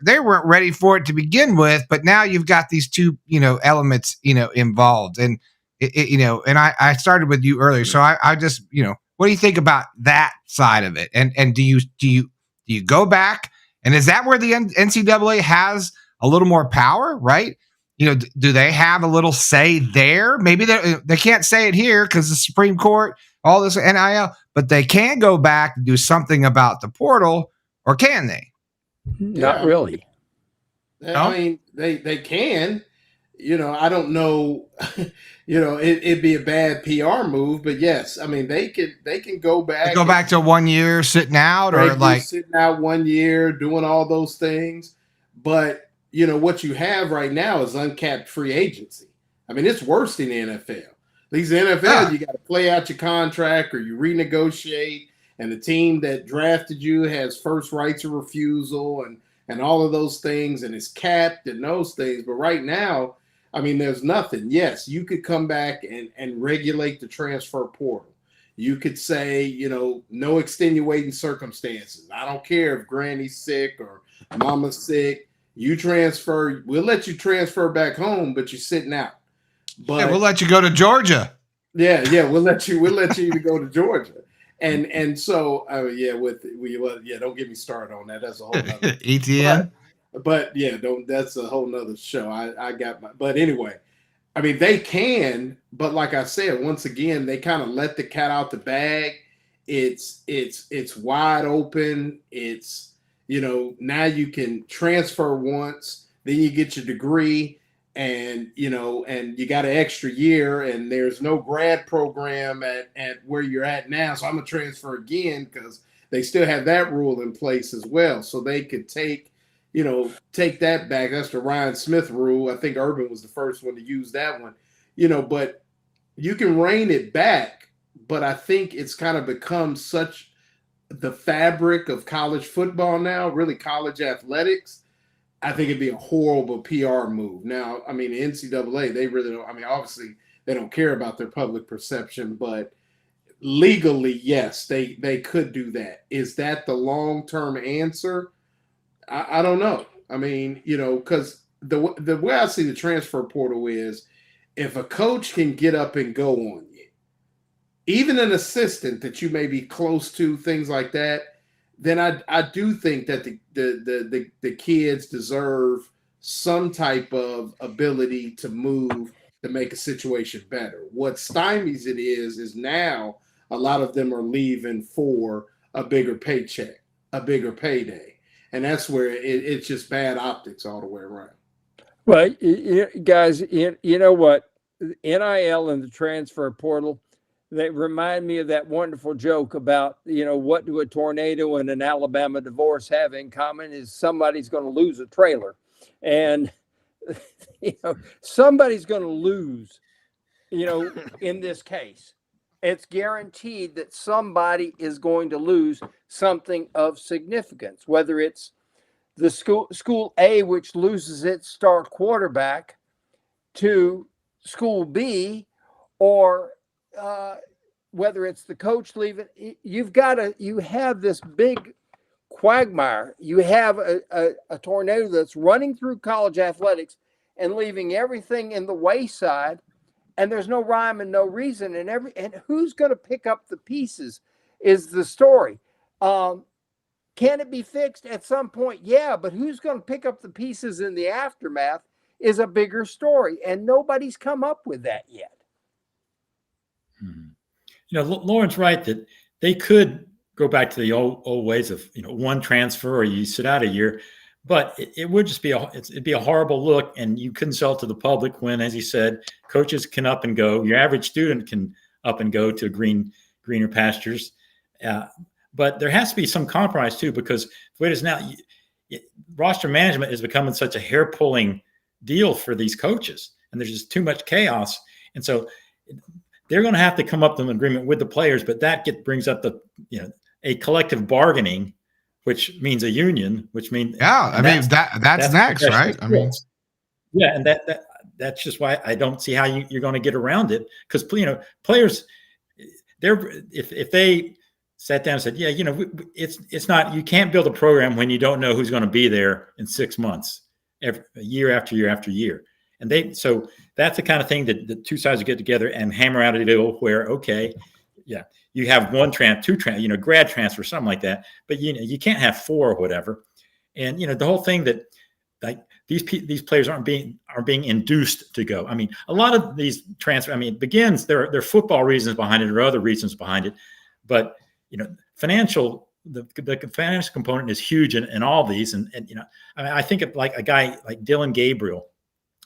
they weren't ready for it to begin with, but now you've got these two, elements, involved. And and I started with you earlier. So I just, what do you think about that side of it? And do you go back? And is that where the NCAA has a little more power, right? Do they have a little say there? Maybe they can't say it here because the Supreme Court, all this NIL, but they can go back and do something about the portal, or can they? Not really. I mean, they can. I don't know. It'd be a bad PR move, but yes, I mean they can go back. Go back to 1 year sitting out, or like sitting out 1 year, doing all those things. But what you have right now is uncapped free agency. I mean, it's worse than the NFL. These NFL, you got to play out your contract or you renegotiate, and the team that drafted you has first rights of refusal and all of those things, and it's capped and those things. But right now, I mean, there's nothing. Yes, you could come back and regulate the transfer portal. You could say, no extenuating circumstances. I don't care if granny's sick or mama's sick. You transfer, we'll let you transfer back home, but you're sitting out. But yeah, we'll let you go to Georgia. Yeah, we'll let you even go to Georgia. And so don't get me started on that. That's a whole nother ETN. But yeah, that's a whole nother show. But anyway, I mean, they can, but like I said, once again, they kind of let the cat out the bag. It's wide open. It's, now you can transfer once, then you get your degree, and and you got an extra year, and there's no grad program at where you're at now. So I'm gonna transfer again because they still have that rule in place as well. So they could take that back. That's the Ryan Smith rule. I think Urban was the first one to use that one, but you can rein it back. But I think it's kind of become such the fabric of college football now, really college athletics. I think it'd be a horrible PR move. Now, I mean, the NCAA, they really don't, I mean, obviously they don't care about their public perception, but legally, yes, they could do that. Is that the long-term answer? I don't know. I mean, because the way I see the transfer portal is if a coach can get up and go on you, even an assistant that you may be close to, things like that, then I do think that the kids deserve some type of ability to move to make a situation better. What stymies it is now a lot of them are leaving for a bigger paycheck, a bigger payday. And that's where it's just bad optics all the way around. Well, guys, you know what? NIL and the transfer portal, they remind me of that wonderful joke about, what do a tornado and an Alabama divorce have in common is somebody's going to lose a trailer. And, somebody's going to lose, in this case. It's guaranteed that somebody is going to lose something of significance, whether it's the school A, which loses its star quarterback, to school B, or whether it's the coach leaving. You have this big quagmire. You have a tornado that's running through college athletics and leaving everything in the wayside, and there's no rhyme and no reason. And who's going to pick up the pieces is the story. Can it be fixed at some point? Yeah, but who's going to pick up the pieces in the aftermath is a bigger story, and nobody's come up with that yet. Loren's right that they could go back to the old ways of one transfer or you sit out a year, but it would just be it'd be a horrible look, and you couldn't sell it to the public when, as he said, coaches can up and go. Your average student can up and go to greener pastures. But there has to be some compromise too, because the way it is now, roster management is becoming such a hair-pulling deal for these coaches, and there's just too much chaos. And so they're going to have to come up to an agreement with the players, but that brings up a collective bargaining, which means a union, which means that's next, right? I mean, yeah, and that's just why I don't see how you're going to get around it, because players, if they sat down and said, it's not, you can't build a program when you don't know who's going to be there in 6 months, year after year after year. And so that's the kind of thing that the two sides will get together and hammer out a deal where, you have grad transfer, something like that, but you can't have 4 or whatever. And the whole thing that like these players aren't being induced to go. I mean, a lot of these transfer, it begins there are football reasons behind it or other reasons behind it, but the financial component is huge in all these. And I think of like a guy like Dylan Gabriel,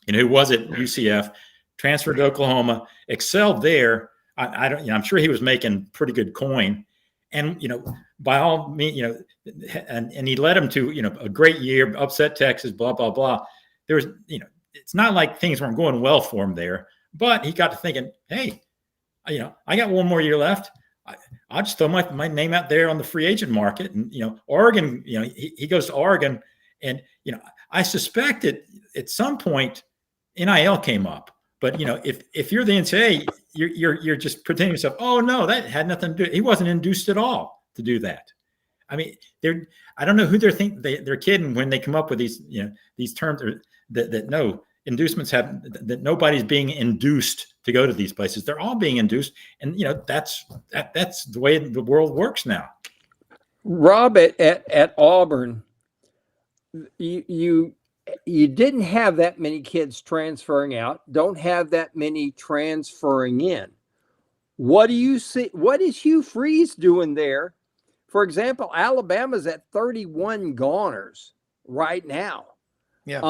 who was at UCF, transferred to Oklahoma, excelled there. I'm sure he was making pretty good coin, and by all means, and he led him to a great year, upset Texas, blah blah blah. There was it's not like things weren't going well for him there, but he got to thinking, hey, I got one more year left. I'll just throw my name out there on the free agent market. And, Oregon, he goes to Oregon, and, I suspect that at some point NIL came up, but, if you're the NCAA, you're just pretending yourself, oh no, that had nothing to do. He wasn't induced at all to do that. I mean, I don't know who they're kidding when they come up with these terms that no inducements that nobody's being induced to go to these places. They're all being induced. And, that's the way the world works now. Rob, at Auburn, you didn't have that many kids transferring out, don't have that many transferring in. What do you see? What is Hugh Freeze doing there? For example, Alabama's at 31 goners right now. Yeah.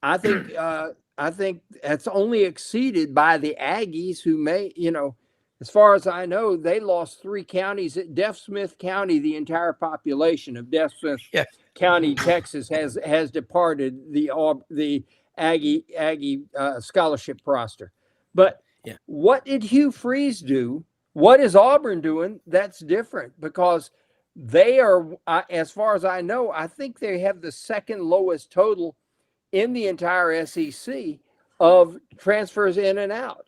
I think that's only exceeded by the Aggies, who may, as far as I know, they lost 3 counties. Deaf Smith County, the entire population of Deaf Smith County, Texas, has departed the Aggie scholarship roster. But what did Hugh Freeze do? What is Auburn doing? That's different, because they are, as far as I know, I think they have the second lowest total in the entire SEC of transfers in and out.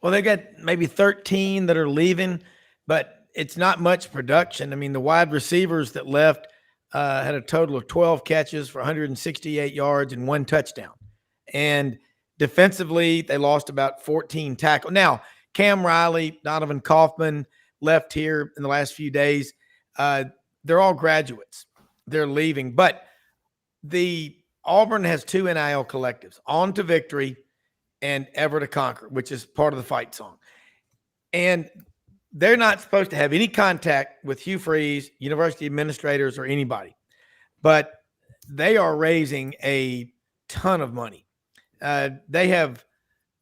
Well, they got maybe 13 that are leaving, but it's not much production. I mean, the wide receivers that left had a total of 12 catches for 168 yards and 1 touchdown. And defensively, they lost about 14 tackles. Now, Cam Riley, Donovan Kaufman left here in the last few days. They're all graduates. They're leaving. But the Auburn has 2 NIL collectives, On to Victory and Ever to Conquer, which is part of the fight song. And they're not supposed to have any contact with Hugh Freeze, university administrators, or anybody. But they are raising a ton of money. They have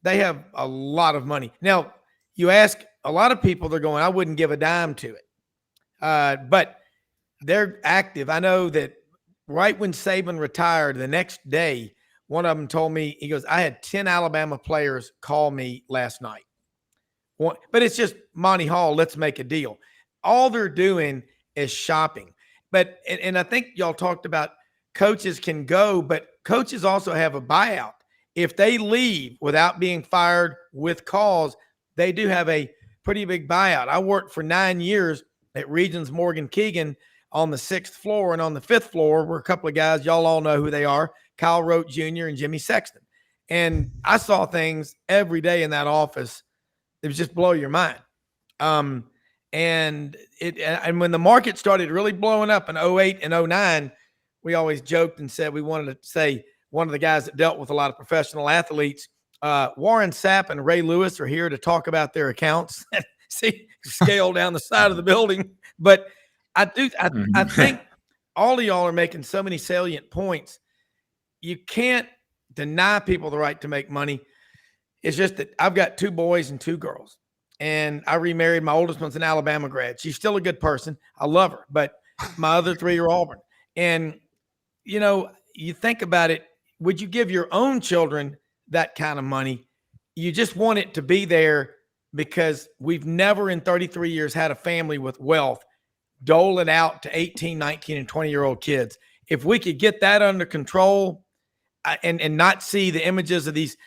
a lot of money. Now, you ask a lot of people, they're going, I wouldn't give a dime to it. But they're active. I know that right when Saban retired, the next day, one of them told me, he goes, I had 10 Alabama players call me last night. But it's just Monty Hall, let's make a deal. All they're doing is shopping. But, and I think y'all talked about coaches can go, but coaches also have a buyout. If they leave without being fired with cause, they do have a pretty big buyout. I worked for 9 years at Regions Morgan Keegan on the 6th floor, and on the 5th floor were a couple of guys, y'all all know who they are, Kyle Rote Jr. and Jimmy Sexton. And I saw things every day in that office. It was just blow your mind. And when the market started really blowing up in 08 and 09, we always joked and said we wanted to say one of the guys that dealt with a lot of professional athletes, Warren Sapp and Ray Lewis, are here to talk about their accounts. See, scale down the side of the building. But I think all of y'all are making so many salient points. You can't deny people the right to make money. It's just that I've got 2 boys and 2 girls, and I remarried. My oldest one's an Alabama grad. She's still a good person. I love her, but my other 3 are Auburn. And, you know, you think about it, would you give your own children that kind of money? You just want it to be there, because we've never in 33 years had a family with wealth dole it out to 18, 19, and 20-year-old kids. If we could get that under control and not see the images of these,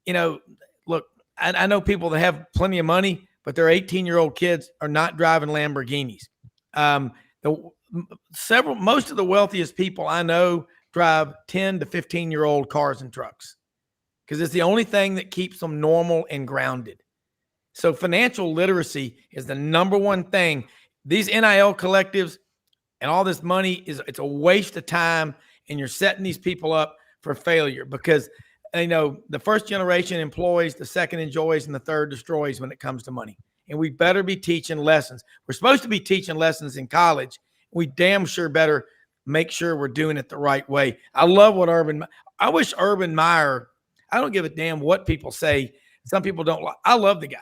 you know, look, I know people that have plenty of money, but their 18-year-old kids are not driving Lamborghinis. Most of the wealthiest people I know drive 10 to 15-year-old cars and trucks, because it's the only thing that keeps them normal and grounded. So financial literacy is the number one thing. These NIL collectives and all this money it's a waste of time, and you're setting these people up for failure, because you know the first generation employs, the second enjoys, and the third destroys when it comes to money. And we better be teaching lessons. We're supposed to be teaching lessons in college. We damn sure better make sure we're doing it the right way. I love what I wish Urban Meyer, I don't give a damn what people say. Some people don't like. I love the guy.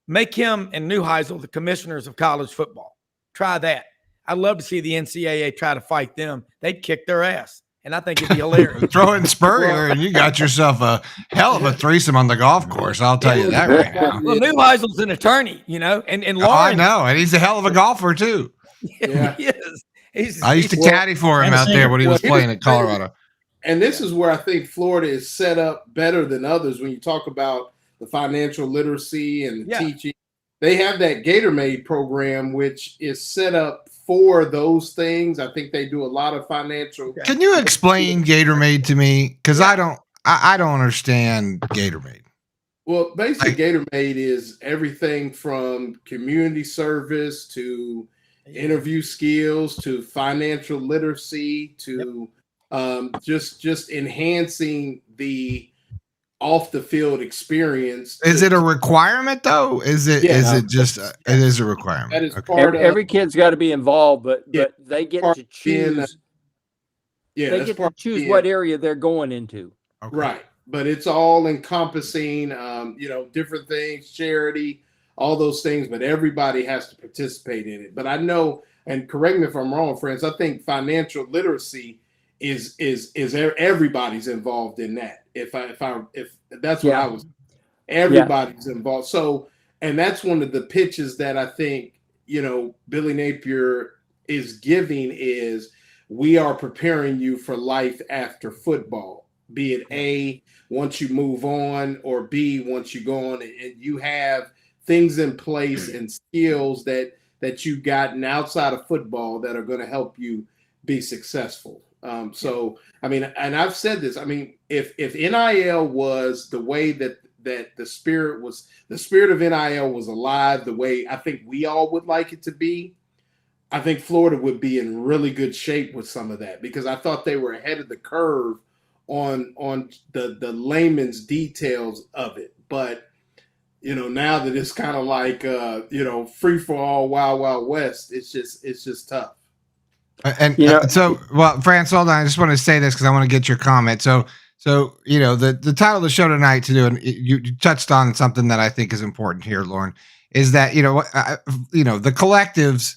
Make him and Neuheisel the commissioners of college football. Try that. I'd love to see the NCAA try to fight them. They'd kick their ass, and I think it'd be hilarious. Throw in Spurrier, and you got yourself a hell of a threesome on the golf course. I'll tell you that right now. Well, Neuheisel's an attorney, you know, and Loren. I know, and he's a hell of a golfer too. Yeah, he is. I used to caddy for him out there when he was playing at Colorado. And this is where I think Florida is set up better than others when you talk about the financial literacy and the teaching. They have that Gator Made program, which is set up for those things. I think they do a lot of financial. Can you explain Gator Made to me? Because I don't understand Gator Made. Well, basically, Gator Made is everything from community service to interview skills to financial literacy to just enhancing the off the field experience. Is it a requirement though? Is it just it is a requirement? That is part of every kid's got to be involved, but they get to choose. They get to choose what area they're going into. Okay. Right. But it's all encompassing, different things, charity, all those things, but everybody has to participate in it. But I know, and correct me if I'm wrong, friends, I think financial literacy is everybody's involved in that. If that's what I was, everybody's involved. So, and that's one of the pitches that I think, Billy Napier is giving is we are preparing you for life after football, be it A, once you move on, or B, once you go on, and you have things in place and skills that you've gotten outside of football that are going to help you be successful. So, I mean, and I've said this, I mean, if NIL was the way that the spirit of NIL was alive, the way I think we all would like it to be, I think Florida would be in really good shape with some of that, because I thought they were ahead of the curve on the layman's details of it. But, now that it's kind of like, free for all, wild, wild west, it's just tough. And well, France, hold on. I just want to say this because I want to get your comment. So the title of the show tonight to do, and you touched on something that I think is important here, Loren, is that the collectives.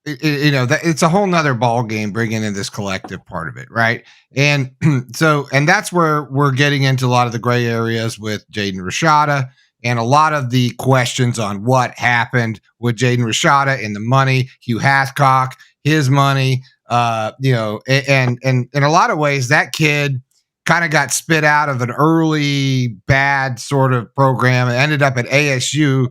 It's a whole nother ball game bringing in this collective part of it, right? And and that's where we're getting into a lot of the gray areas with Jaden Rashada and a lot of the questions on what happened with Jaden Rashada and the money, Hugh Hathcock, his money, and in a lot of ways that kid kind of got spit out of an early bad sort of program and ended up at ASU,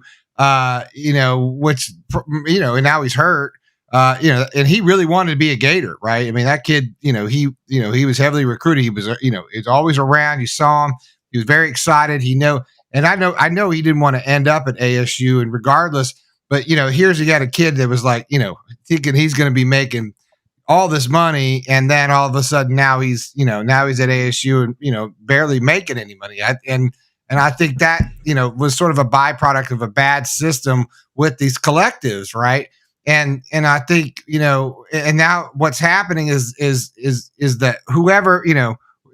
which and now he's hurt. And he really wanted to be a Gator, right? I mean, that kid, he was heavily recruited. He was, he's always around. You saw him. He was very excited. I know he didn't want to end up at ASU, and regardless, but here's you got a kid that was like, thinking he's going to be making all this money, and then all of a sudden now he's at ASU and barely making any money. And I think that was sort of a byproduct of a bad system with these collectives, right? And I think and now what's happening is that whoever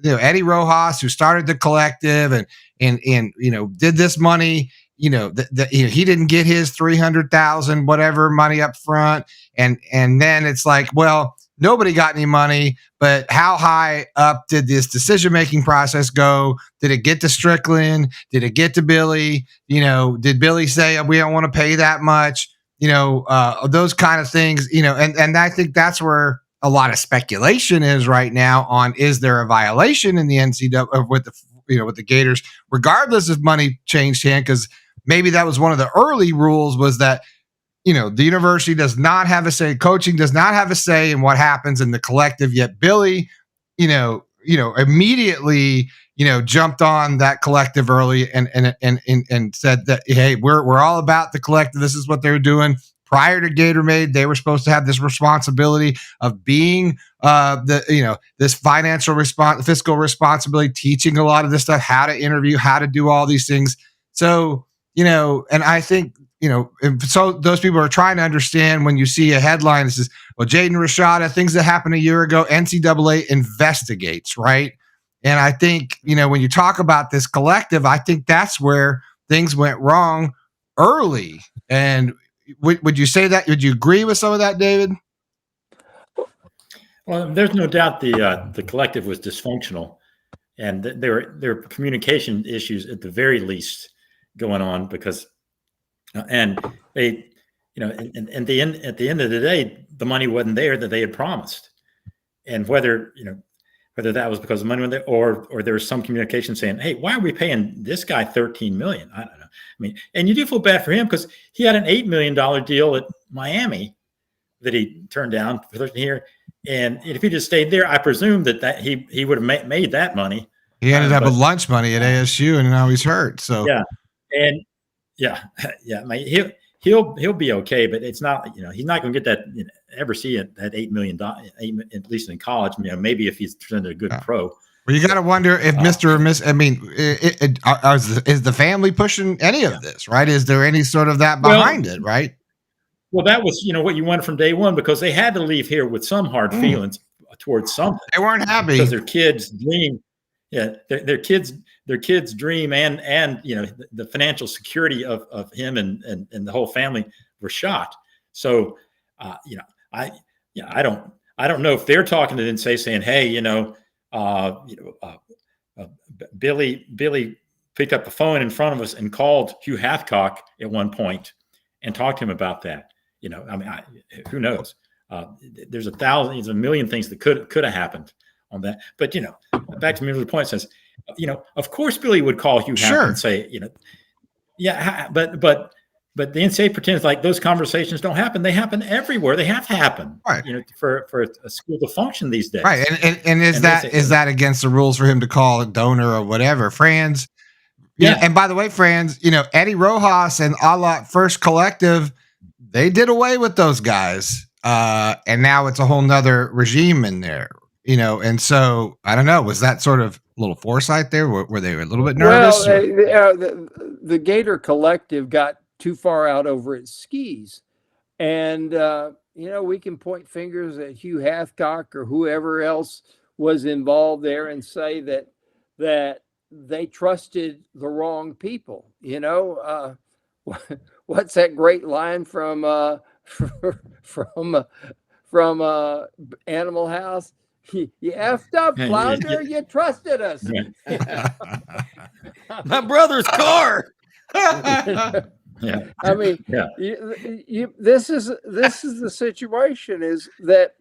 Eddie Rojas, who started the collective and did this money, he didn't get his $300,000 whatever money up front, and then it's like, well, nobody got any money, but how high up did this decision making process go? Did it get to Strickland? Did it get to Billy? Did Billy say we don't want to pay that much? Those kind of things, and I think that's where a lot of speculation is right now on, is there a violation in the NCAA with the Gators, regardless if money changed hand? Because maybe that was one of the early rules, was that, the university does not have a say, coaching does not have a say in what happens in the collective, yet Billy, immediately, jumped on that collective early and said that, hey, we're all about the collective. This is what they're doing. Prior to GatorMade, they were supposed to have this responsibility of being this fiscal responsibility, teaching a lot of this stuff, how to interview, how to do all these things. So, and I think, and so those people are trying to understand when you see a headline that says, well, Jaden Rashada, things that happened a year ago, NCAA investigates, right? And I think, when you talk about this collective, I think that's where things went wrong early. And would you say that? Would you agree with some of that, David? Well, there's no doubt the collective was dysfunctional, and there were communication issues at the very least going on, because and they, at the end of the day, the money wasn't there that they had promised, and whether that was because the money went there, or there was some communication saying, hey, why are we paying this guy $13 million? I don't know. I mean, and you do feel bad for him, because he had an $8 million deal at Miami that he turned down for 13 here. And if he just stayed there, I presume that he would have made that money. He ended up with lunch money at ASU, and now he's hurt. So yeah, and yeah. I mean, he'll be okay, but it's not, he's not going to get that, ever see that $8 million, at least in college. Maybe if he's turned a good pro. Well, you got to wonder if Mr. or Miss, I mean, is the family pushing any of this, right? Is there any sort of that behind it, right? Well, that was, what you wanted from day one, because they had to leave here with some hard feelings towards something. They weren't happy because their kids' dream their kid's dream and the financial security of him and the whole family were shot. So I don't know if they're talking to the NCAA saying, hey, Billy picked up the phone in front of us and called Hugh Hathcock at one point and talked to him about that. Who knows? There's a million things that could have happened on that. But back to Miller's point, says, of course Billy would call Hugh Hathcock and say, but the NCAA pretends like those conversations don't happen. They happen everywhere. They have to happen, right? For a school to function these days, right? And is that against the rules for him to call a donor or whatever? Franz, and by the way, Franz, Eddie Rojas and A La First Collective, they did away with those guys, and now it's a whole nother regime in there, And so I don't know. Was that sort of a little foresight there? Were they a little bit nervous? Well, the Gator Collective got too far out over its skis. And, we can point fingers at Hugh Hathcock or whoever else was involved there and say that they trusted the wrong people. What's that great line from Animal House? You effed up, Flounder. You trusted us. My brother's car. Yeah. I mean, this is the situation, is that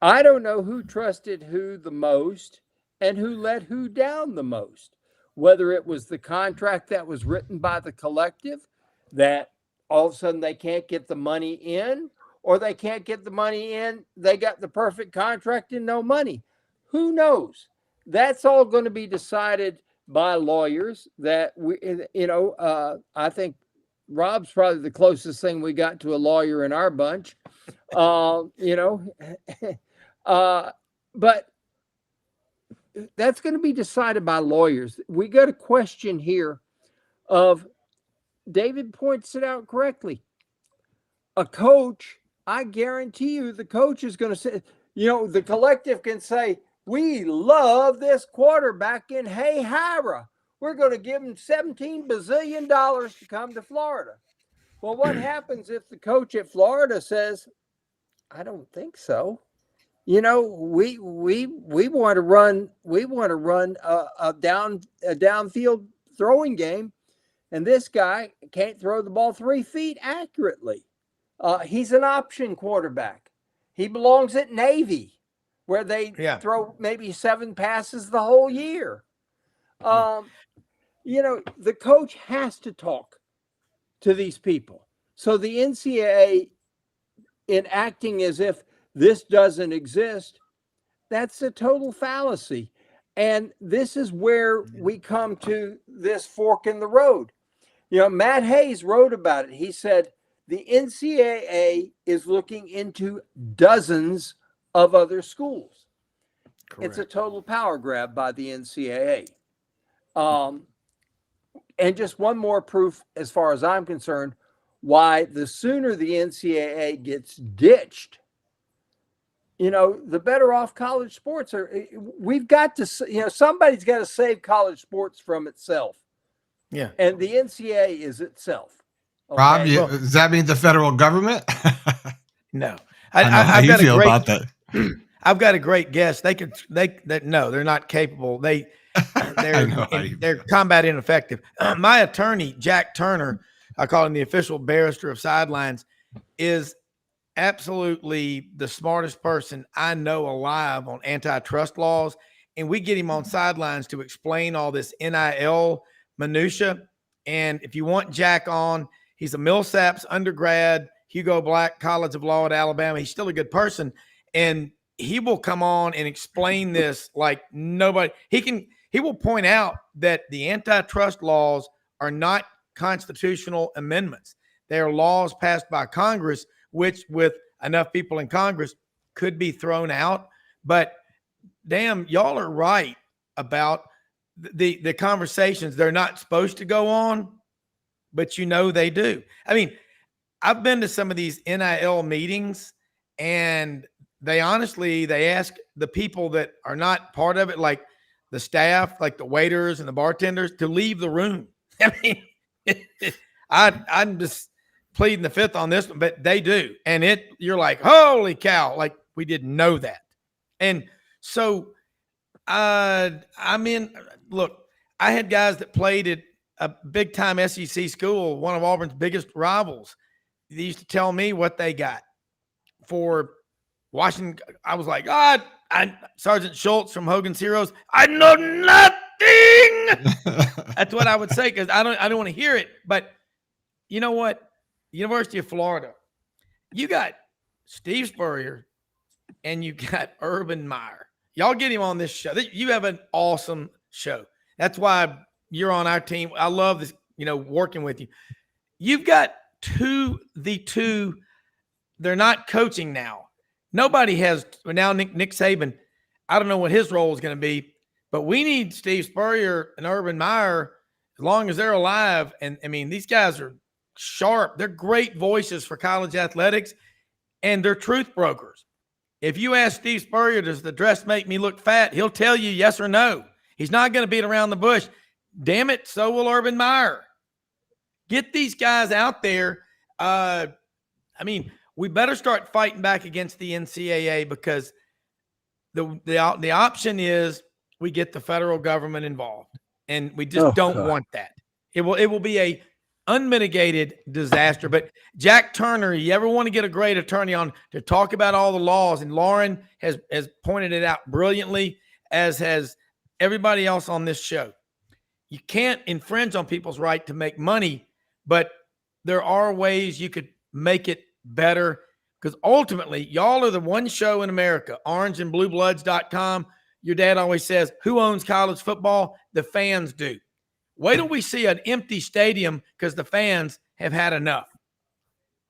I don't know who trusted who the most and who let who down the most, whether it was the contract that was written by the collective that all of a sudden they can't get the money in, or they can't get the money in. They got the perfect contract and no money. Who knows? That's all going to be decided by lawyers that I think Rob's probably the closest thing we got to a lawyer in our bunch, but that's going to be decided by lawyers. We got a question here of, David points it out correctly. A coach, I guarantee you the coach is going to say, the collective can say, we love this quarterback in Hara. We're going to give him $17 bazillion to come to Florida. Well, what happens if the coach at Florida says, I don't think so. We want to run a downfield throwing game, and this guy can't throw the ball 3 feet accurately. He's an option quarterback. He belongs at Navy, where they throw maybe 7 passes the whole year. The coach has to talk to these people. So the NCAA, in acting as if this doesn't exist, that's a total fallacy. And this is where we come to this fork in the road. Matt Hayes wrote about it. He said, the NCAA is looking into dozens of other schools. Correct. It's a total power grab by the NCAA. And just one more proof, as far as I'm concerned, why the sooner the NCAA gets ditched, the better off college sports are. We've got to, somebody's got to save college sports from itself. Yeah. And the NCAA is itself. Okay? Rob, does that mean the federal government? No. How do you feel about that? I've got a great guess. No, they're not capable. They're combat ineffective. My attorney, Jack Turner, I call him the official barrister of sidelines, is absolutely the smartest person I know alive on antitrust laws. And we get him on sidelines to explain all this NIL minutia. And if you want Jack on, he's a Millsaps undergrad, Hugo Black College of Law at Alabama. He's still a good person. And he will come on and explain this like nobody. He will point out that the antitrust laws are not constitutional amendments. They are laws passed by Congress, which with enough people in Congress could be thrown out. But damn, y'all are right about the conversations. They're not supposed to go on, but they do. I mean, I've been to some of these NIL meetings, and they ask the people that are not part of it, like the staff, like the waiters and the bartenders, to leave the room. I mean, I'm just pleading the fifth on this one, but they do. And you're like, holy cow, like we didn't know that. And so, I mean, look, I had guys that played at a big time SEC school, one of Auburn's biggest rivals. They used to tell me what they got for Washington. I was like, Sergeant Schultz from Hogan's Heroes, I know nothing. That's what I would say, because I don't want to hear it. But you know what? University of Florida, you got Steve Spurrier and you got Urban Meyer. Y'all get him on this show. You have an awesome show. That's why you're on our team. I love this, working with you. You've got the two, they're not coaching now. Nobody has, now Nick Saban, I don't know what his role is going to be, but we need Steve Spurrier and Urban Meyer as long as they're alive. And I mean, these guys are sharp. They're great voices for college athletics, and they're truth brokers. If you ask Steve Spurrier, does the dress make me look fat? He'll tell you yes or no. He's not going to beat around the bush. Damn it, so will Urban Meyer. Get these guys out there. I mean, we better start fighting back against the NCAA, because the option is we get the federal government involved, and we just don't want that. It will be a unmitigated disaster. But Jack Turner, you ever want to get a great attorney on to talk about all the laws, and Loren has pointed it out brilliantly, as has everybody else on this show. You can't infringe on people's right to make money, but there are ways you could make it better, because ultimately y'all are the one show in America, orangeandbluebloods.com. Your dad always says, who owns college football? The fans do. Wait till we see an empty stadium, because the fans have had enough.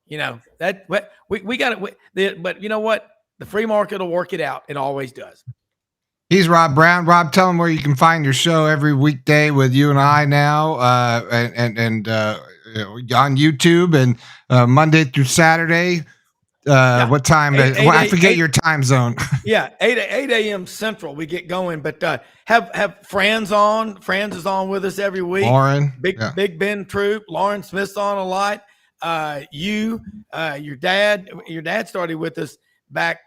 That we got it. But you know what? The free market will work it out. It always does. He's Rob Browne. Rob, tell him where you can find your show every weekday with you and I now, and on YouTube, and Monday through Saturday. What time? I forget your time zone. Yeah, 8 a.m. Central we get going, but have Franz on. Franz is on with us every week. Loren, Big Ben Troop. Loren Smith's on a lot. Your dad started with us back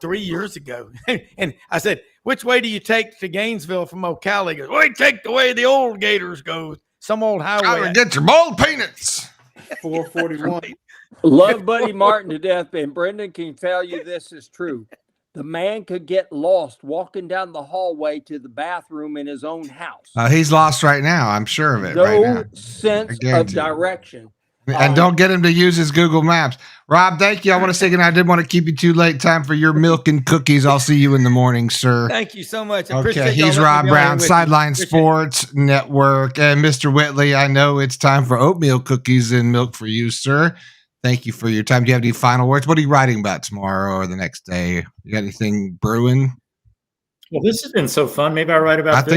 3 years ago. And I said, which way do you take to Gainesville from Ocala? He goes, we take the way the old Gators go. Some old highway. Get your mold peanuts. 441. Love Buddy Martin to death, and Brenden can tell you this is true. The man could get lost walking down the hallway to the bathroom in his own house. He's lost right now. I'm sure of it. Right now. No sense of direction. And don't get him to use his Google Maps. Rob, thank you. I want to say good night. I didn't want to keep you too late. Time for your milk and cookies. I'll see you in the morning, sir. Thank you so much. I okay, he's Rob Browne, Sideline Sports Network. And Mr. Whitley, I know it's time for oatmeal cookies and milk for you, sir. Thank you for your time. Do you have any final words? What are you writing about tomorrow or the next day? You got anything brewing? Well, this has been so fun. Maybe I'll write about this. I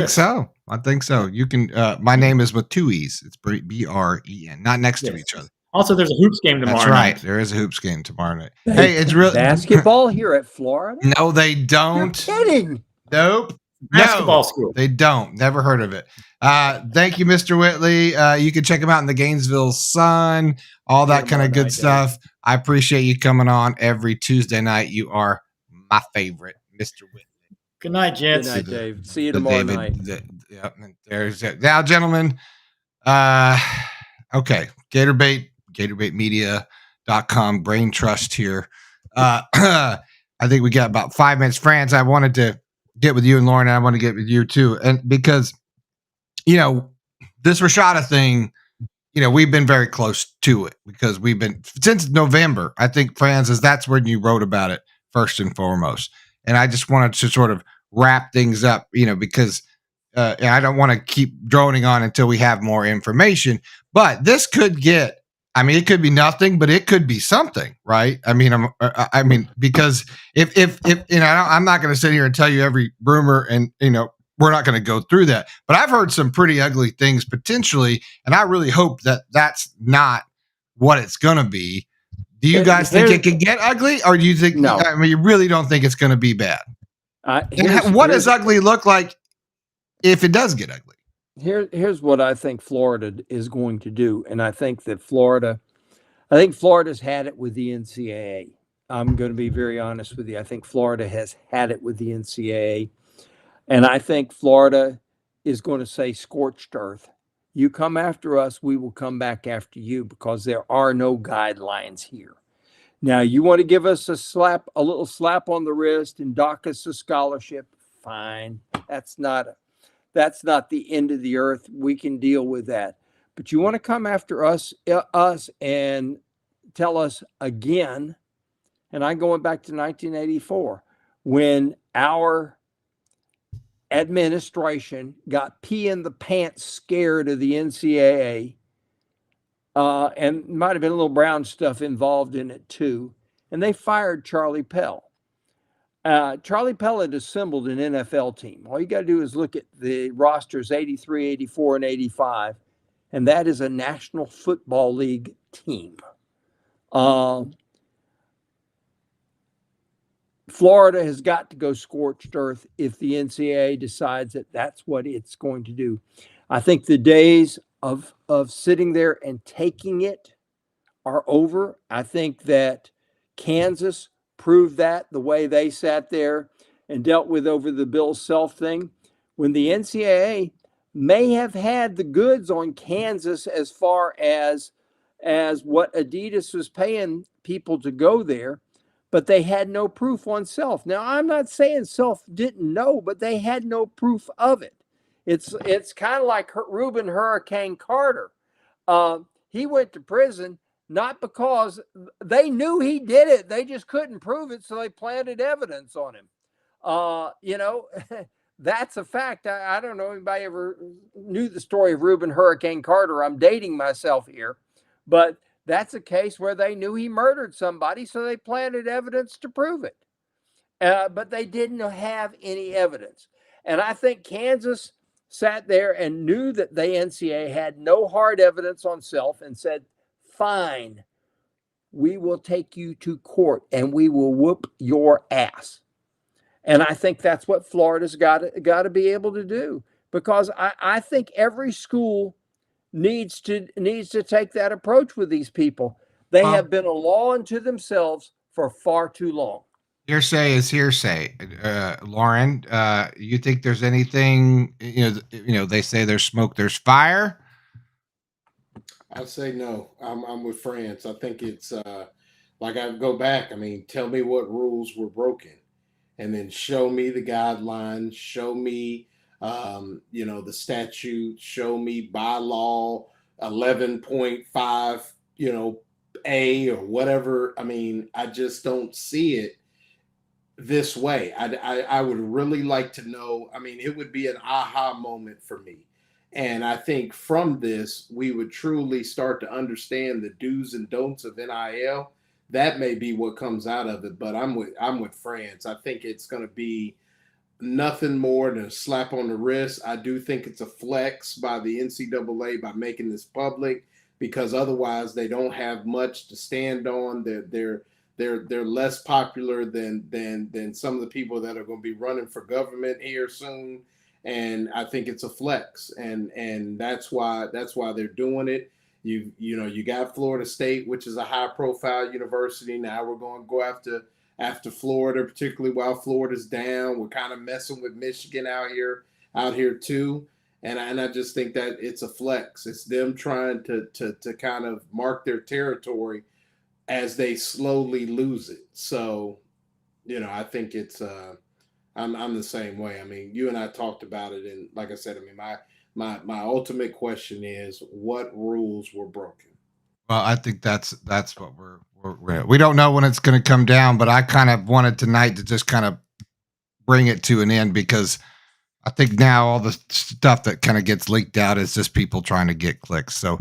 think so. You can. My name is with two E's. It's Bren, not next to each other. Also, there's a hoops game tomorrow That's right. night. There is a hoops game tomorrow night. Hey, it's real basketball here at Florida? No, they don't. You're kidding. Nope. Basketball school. They don't. Never heard of it. Thank you, Mr. Whitley. You can check him out in the Gainesville Sun, all that kind of good stuff. I appreciate you coming on every Tuesday night. You are my favorite, Mr. Whitley. Good night, gents. Good night, Dave. See you tomorrow night. There's it. Now, gentlemen. Okay. GatorbaitMedia.com, Brain Trust here. I think we got about 5 minutes. Franz, I wanted to get with you and Loren, and I want to get with you too. And because, this Rashada thing, we've been very close to it because we've been since November. I think, Franz, that's when you wrote about it first and foremost. And I just wanted to sort of wrap things up, because I don't want to keep droning on until we have more information. But this could get, it could be nothing, but it could be something, right? Because if I'm not going to sit here and tell you every rumor, and we're not going to go through that. But I've heard some pretty ugly things potentially, and I really hope that that's not what it's going to be. Do you guys think it could get ugly, or do you think? No. You really don't think it's going to be bad. What does ugly look like if it does get ugly. Here's what I think Florida is going to do, and I think Florida's had it with the NCAA. I'm going to be very honest with you. I think Florida has had it with the NCAA, and I think Florida is going to say scorched earth. You come after us, we will come back after you, because there are no guidelines here. Now, you want to give us a little slap on the wrist and dock us a scholarship? Fine. That's not the end of the earth. We can deal with that. But you want to come after us and tell us again, and I'm going back to 1984, when our administration got pee in the pants scared of the NCAA, and might have been a little Browne stuff involved in it too, and they fired Charlie Pell. Charlie Pell had assembled an NFL team. All you got to do is look at the rosters 83, 84, and 85, and that is a National Football League team. Florida has got to go scorched earth if the NCAA decides that that's what it's going to do. I think the days of sitting there and taking it are over. I think that Kansas proved that the way they sat there and dealt with over the Bill Self thing, when the NCAA may have had the goods on Kansas as far as what Adidas was paying people to go there, but they had no proof on Self. Now, I'm not saying Self didn't know, but they had no proof of it. It's kind of like Reuben Hurricane Carter. He went to prison not because they knew he did it. They just couldn't prove it, so they planted evidence on him. That's a fact. I don't know if anybody ever knew the story of Reuben Hurricane Carter. I'm dating myself here, but that's a case where they knew he murdered somebody, so they planted evidence to prove it. But they didn't have any evidence. And I think Kansas sat there and knew that the NCAA had no hard evidence on Self and said, fine, we will take you to court and we will whoop your ass. And I think that's what Florida's got to be able to do, because I think every school needs to take that approach with these people. They have been a law unto themselves for far too long. Hearsay is hearsay. Loren, you think there's anything, they say there's smoke, there's fire? I'd say no. I'm with Franz. I think it's like I go back. I mean, tell me what rules were broken, and then show me the guidelines, show me the statute, show me bylaw 11.5, A or whatever. I mean, I just don't see it this way. I would really like to know. I mean, it would be an aha moment for me. And I think from this, we would truly start to understand the do's and don'ts of NIL. That may be what comes out of it, but I'm with Franz. I think it's going to be nothing more than a slap on the wrist. I do think it's a flex by the NCAA by making this public, because otherwise they don't have much to stand on. They're less popular than some of the people that are going to be running for government here soon. And I think it's a flex, and that's why they're doing it. You got Florida State, which is a high profile university. Now we're going to go after Florida, particularly while Florida's down. We're kind of messing with Michigan out here too. And I just think that it's a flex. It's them trying to kind of mark their territory as they slowly lose it. So, I think it's I'm the same way. I mean, you and I talked about it, and like I said, I mean, my ultimate question is, what rules were broken? Well, I think that's what we don't know when it's going to come down, but I kind of wanted tonight to just kind of bring it to an end, because I think now all the stuff that kind of gets leaked out is just people trying to get clicks. So,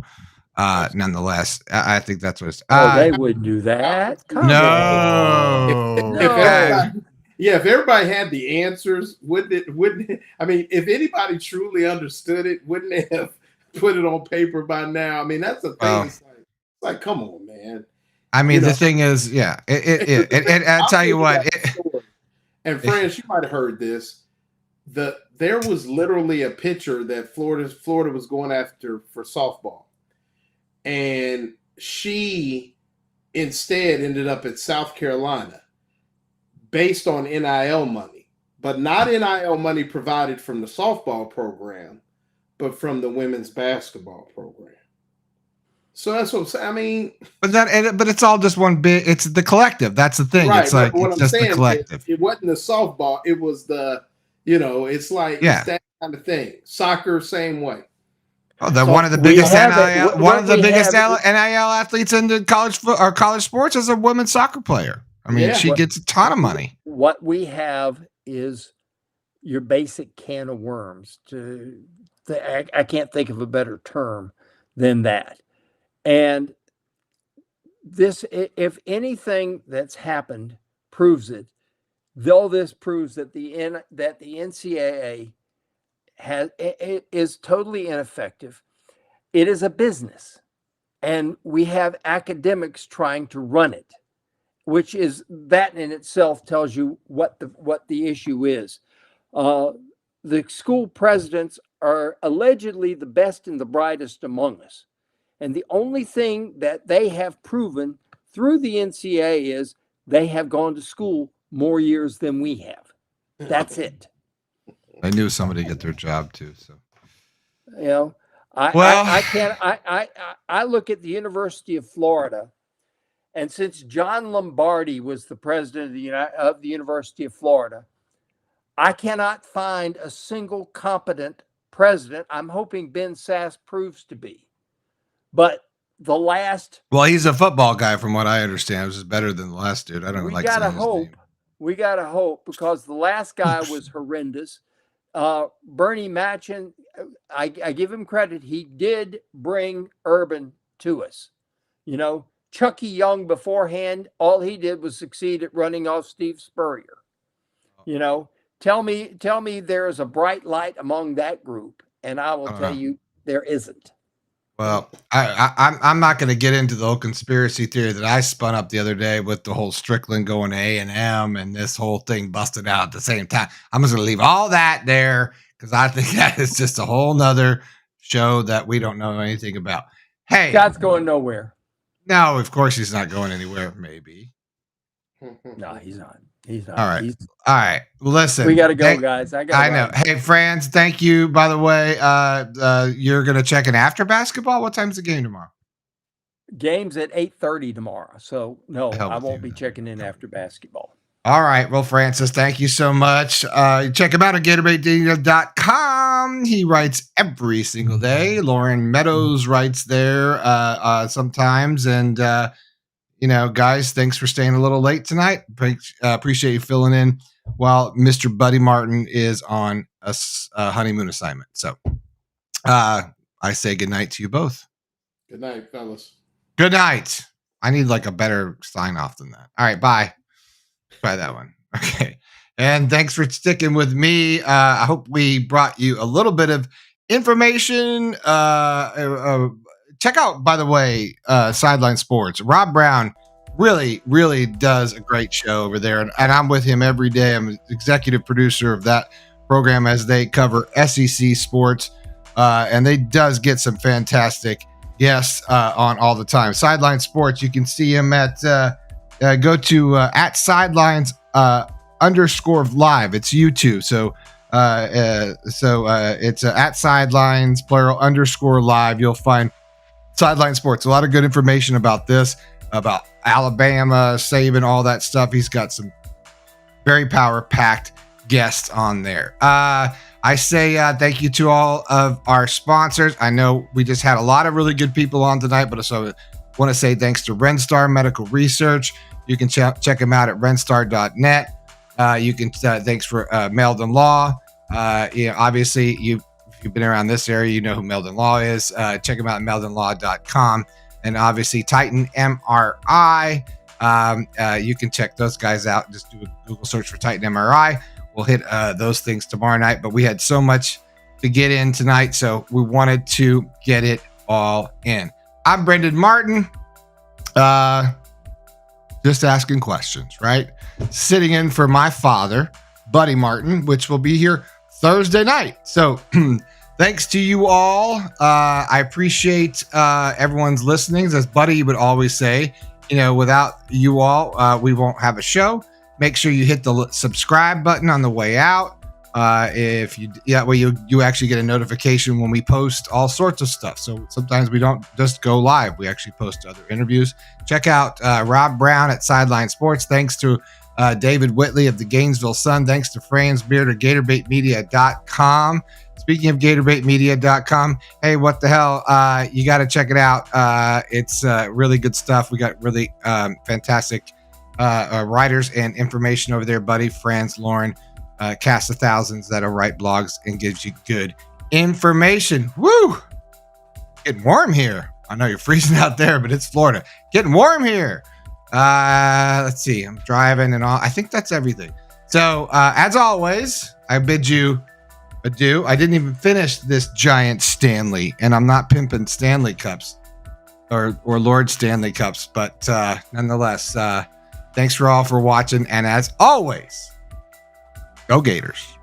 nonetheless, I think that's what it's. They wouldn't do that. Come on. If everybody had the answers, wouldn't it? I mean, if anybody truly understood it, wouldn't they have put it on paper by now? I mean, that's the thing. It's like, come on, man. I mean, the thing is, I tell you what. And Franz, you might have heard this. there was literally a pitcher that Florida was going after for softball, and she instead ended up at South Carolina based on NIL money, but not NIL money provided from the softball program, but from the women's basketball program. So that's what I'm saying. I mean, but it's all just one big. It's the collective. That's the thing. Right, it's like what it's I'm just saying, the collective. it wasn't the softball. It was the, it's like it's that kind of thing. Soccer, same way. Oh, they're one of the biggest NIL, NIL athletes in the college sports is a women's soccer player. I mean, she gets a ton of money. What we have is your basic can of worms. I can't think of a better term than that. And this, if anything that's happened proves it, though this proves that the NCAA is totally ineffective. It is a business, and we have academics trying to run it, which is that in itself tells you what the issue is. The school presidents are allegedly the best and the brightest among us, and the only thing that they have proven through the NCAA is they have gone to school more years than we have. That's it. I knew somebody get their job too. So, I look at the University of Florida, and since John Lombardi was the president of the University of Florida, I cannot find a single competent president. I'm hoping Ben Sass proves to be, but the last. Well, he's a football guy, from what I understand. This is better than the last dude. I don't like. We gotta hope because the last guy was horrendous. Bernie Matchin, I give him credit. He did bring Urban to us. Chucky Young beforehand, all he did was succeed at running off Steve Spurrier. Tell me there is a bright light among that group, and I will tell you there isn't. Well, I'm not going to get into the whole conspiracy theory that I spun up the other day with the whole Strickland going to A&M and this whole thing busted out at the same time. I'm just going to leave all that there because I think that is just a whole nother show that we don't know anything about. Hey, Scott's going nowhere. No, of course he's not going anywhere. Maybe. No, he's not. He's not. All right. All right. Listen, we got to go, guys. I know. Hey, Franz, thank you. By the way, you're going to check in after basketball. What time's the game tomorrow? Game's at 8:30 tomorrow. So no, I won't be checking in after basketball. All right. Well, Francis, thank you so much. Check him out at GatorBaitData.com. He writes every single day. Loren Meadows writes there sometimes. And, guys, thanks for staying a little late tonight. Appreciate you filling in while Mr. Buddy Martin is on a honeymoon assignment. So I say good night to you both. Good night, fellas. Good night. I need like a better sign off than that. All right. Bye. Try that one. Okay. And thanks for sticking with me. I hope we brought you a little bit of information. Check out, by the way, Sideline Sports. Rob Browne really, really does a great show over there. And I'm with him every day. I'm an executive producer of that program as they cover SEC sports. And they does get some fantastic guests on all the time. Sideline Sports, you can see him at go to at Sidelines _live. It's YouTube. So it's at Sidelines plural _live. You'll find Sideline Sports. A lot of good information about this, about Alabama, Saban, all that stuff. He's got some very power-packed guests on there. I say thank you to all of our sponsors. I know we just had a lot of really good people on tonight, but so want to say thanks to RenStar Medical Research. You can check them out at renstar.net. You can thanks for Meldon Law. Obviously, if you've been around this area, you know who Meldon Law is. Check them out at meldonlaw.com. And obviously, Titan MRI. You can check those guys out. Just do a Google search for Titan MRI. We'll hit those things tomorrow night. But we had so much to get in tonight, so we wanted to get it all in. I'm Brenden Martin. Just asking questions, right? Sitting in for my father, Buddy Martin, which will be here Thursday night. So thanks to you all. I appreciate everyone's listenings. As Buddy would always say, without you all, we won't have a show. Make sure you hit the subscribe button on the way out. If you, you actually get a notification when we post all sorts of stuff. So sometimes we don't just go live. We actually post other interviews. Check out Rob Browne at Sideline Sports. Thanks to David Whitley of the Gainesville Sun. Thanks to Franz Beard of GatorBaitMedia.com. Speaking of GatorBaitMedia.com, hey, what the hell? You got to check it out. It's really good stuff. We got really fantastic writers and information over there, buddy. Franz, Loren, cast of thousands that'll write blogs and gives you good information. Woo! Getting warm here. I know you're freezing out there, but it's Florida. Getting warm here. Let's see. I'm driving and all. I think that's everything. So, as always, I bid you adieu. I didn't even finish this giant Stanley, and I'm not pimping Stanley Cups or Lord Stanley Cups, but nonetheless, thanks for all for watching. And as always, go Gators.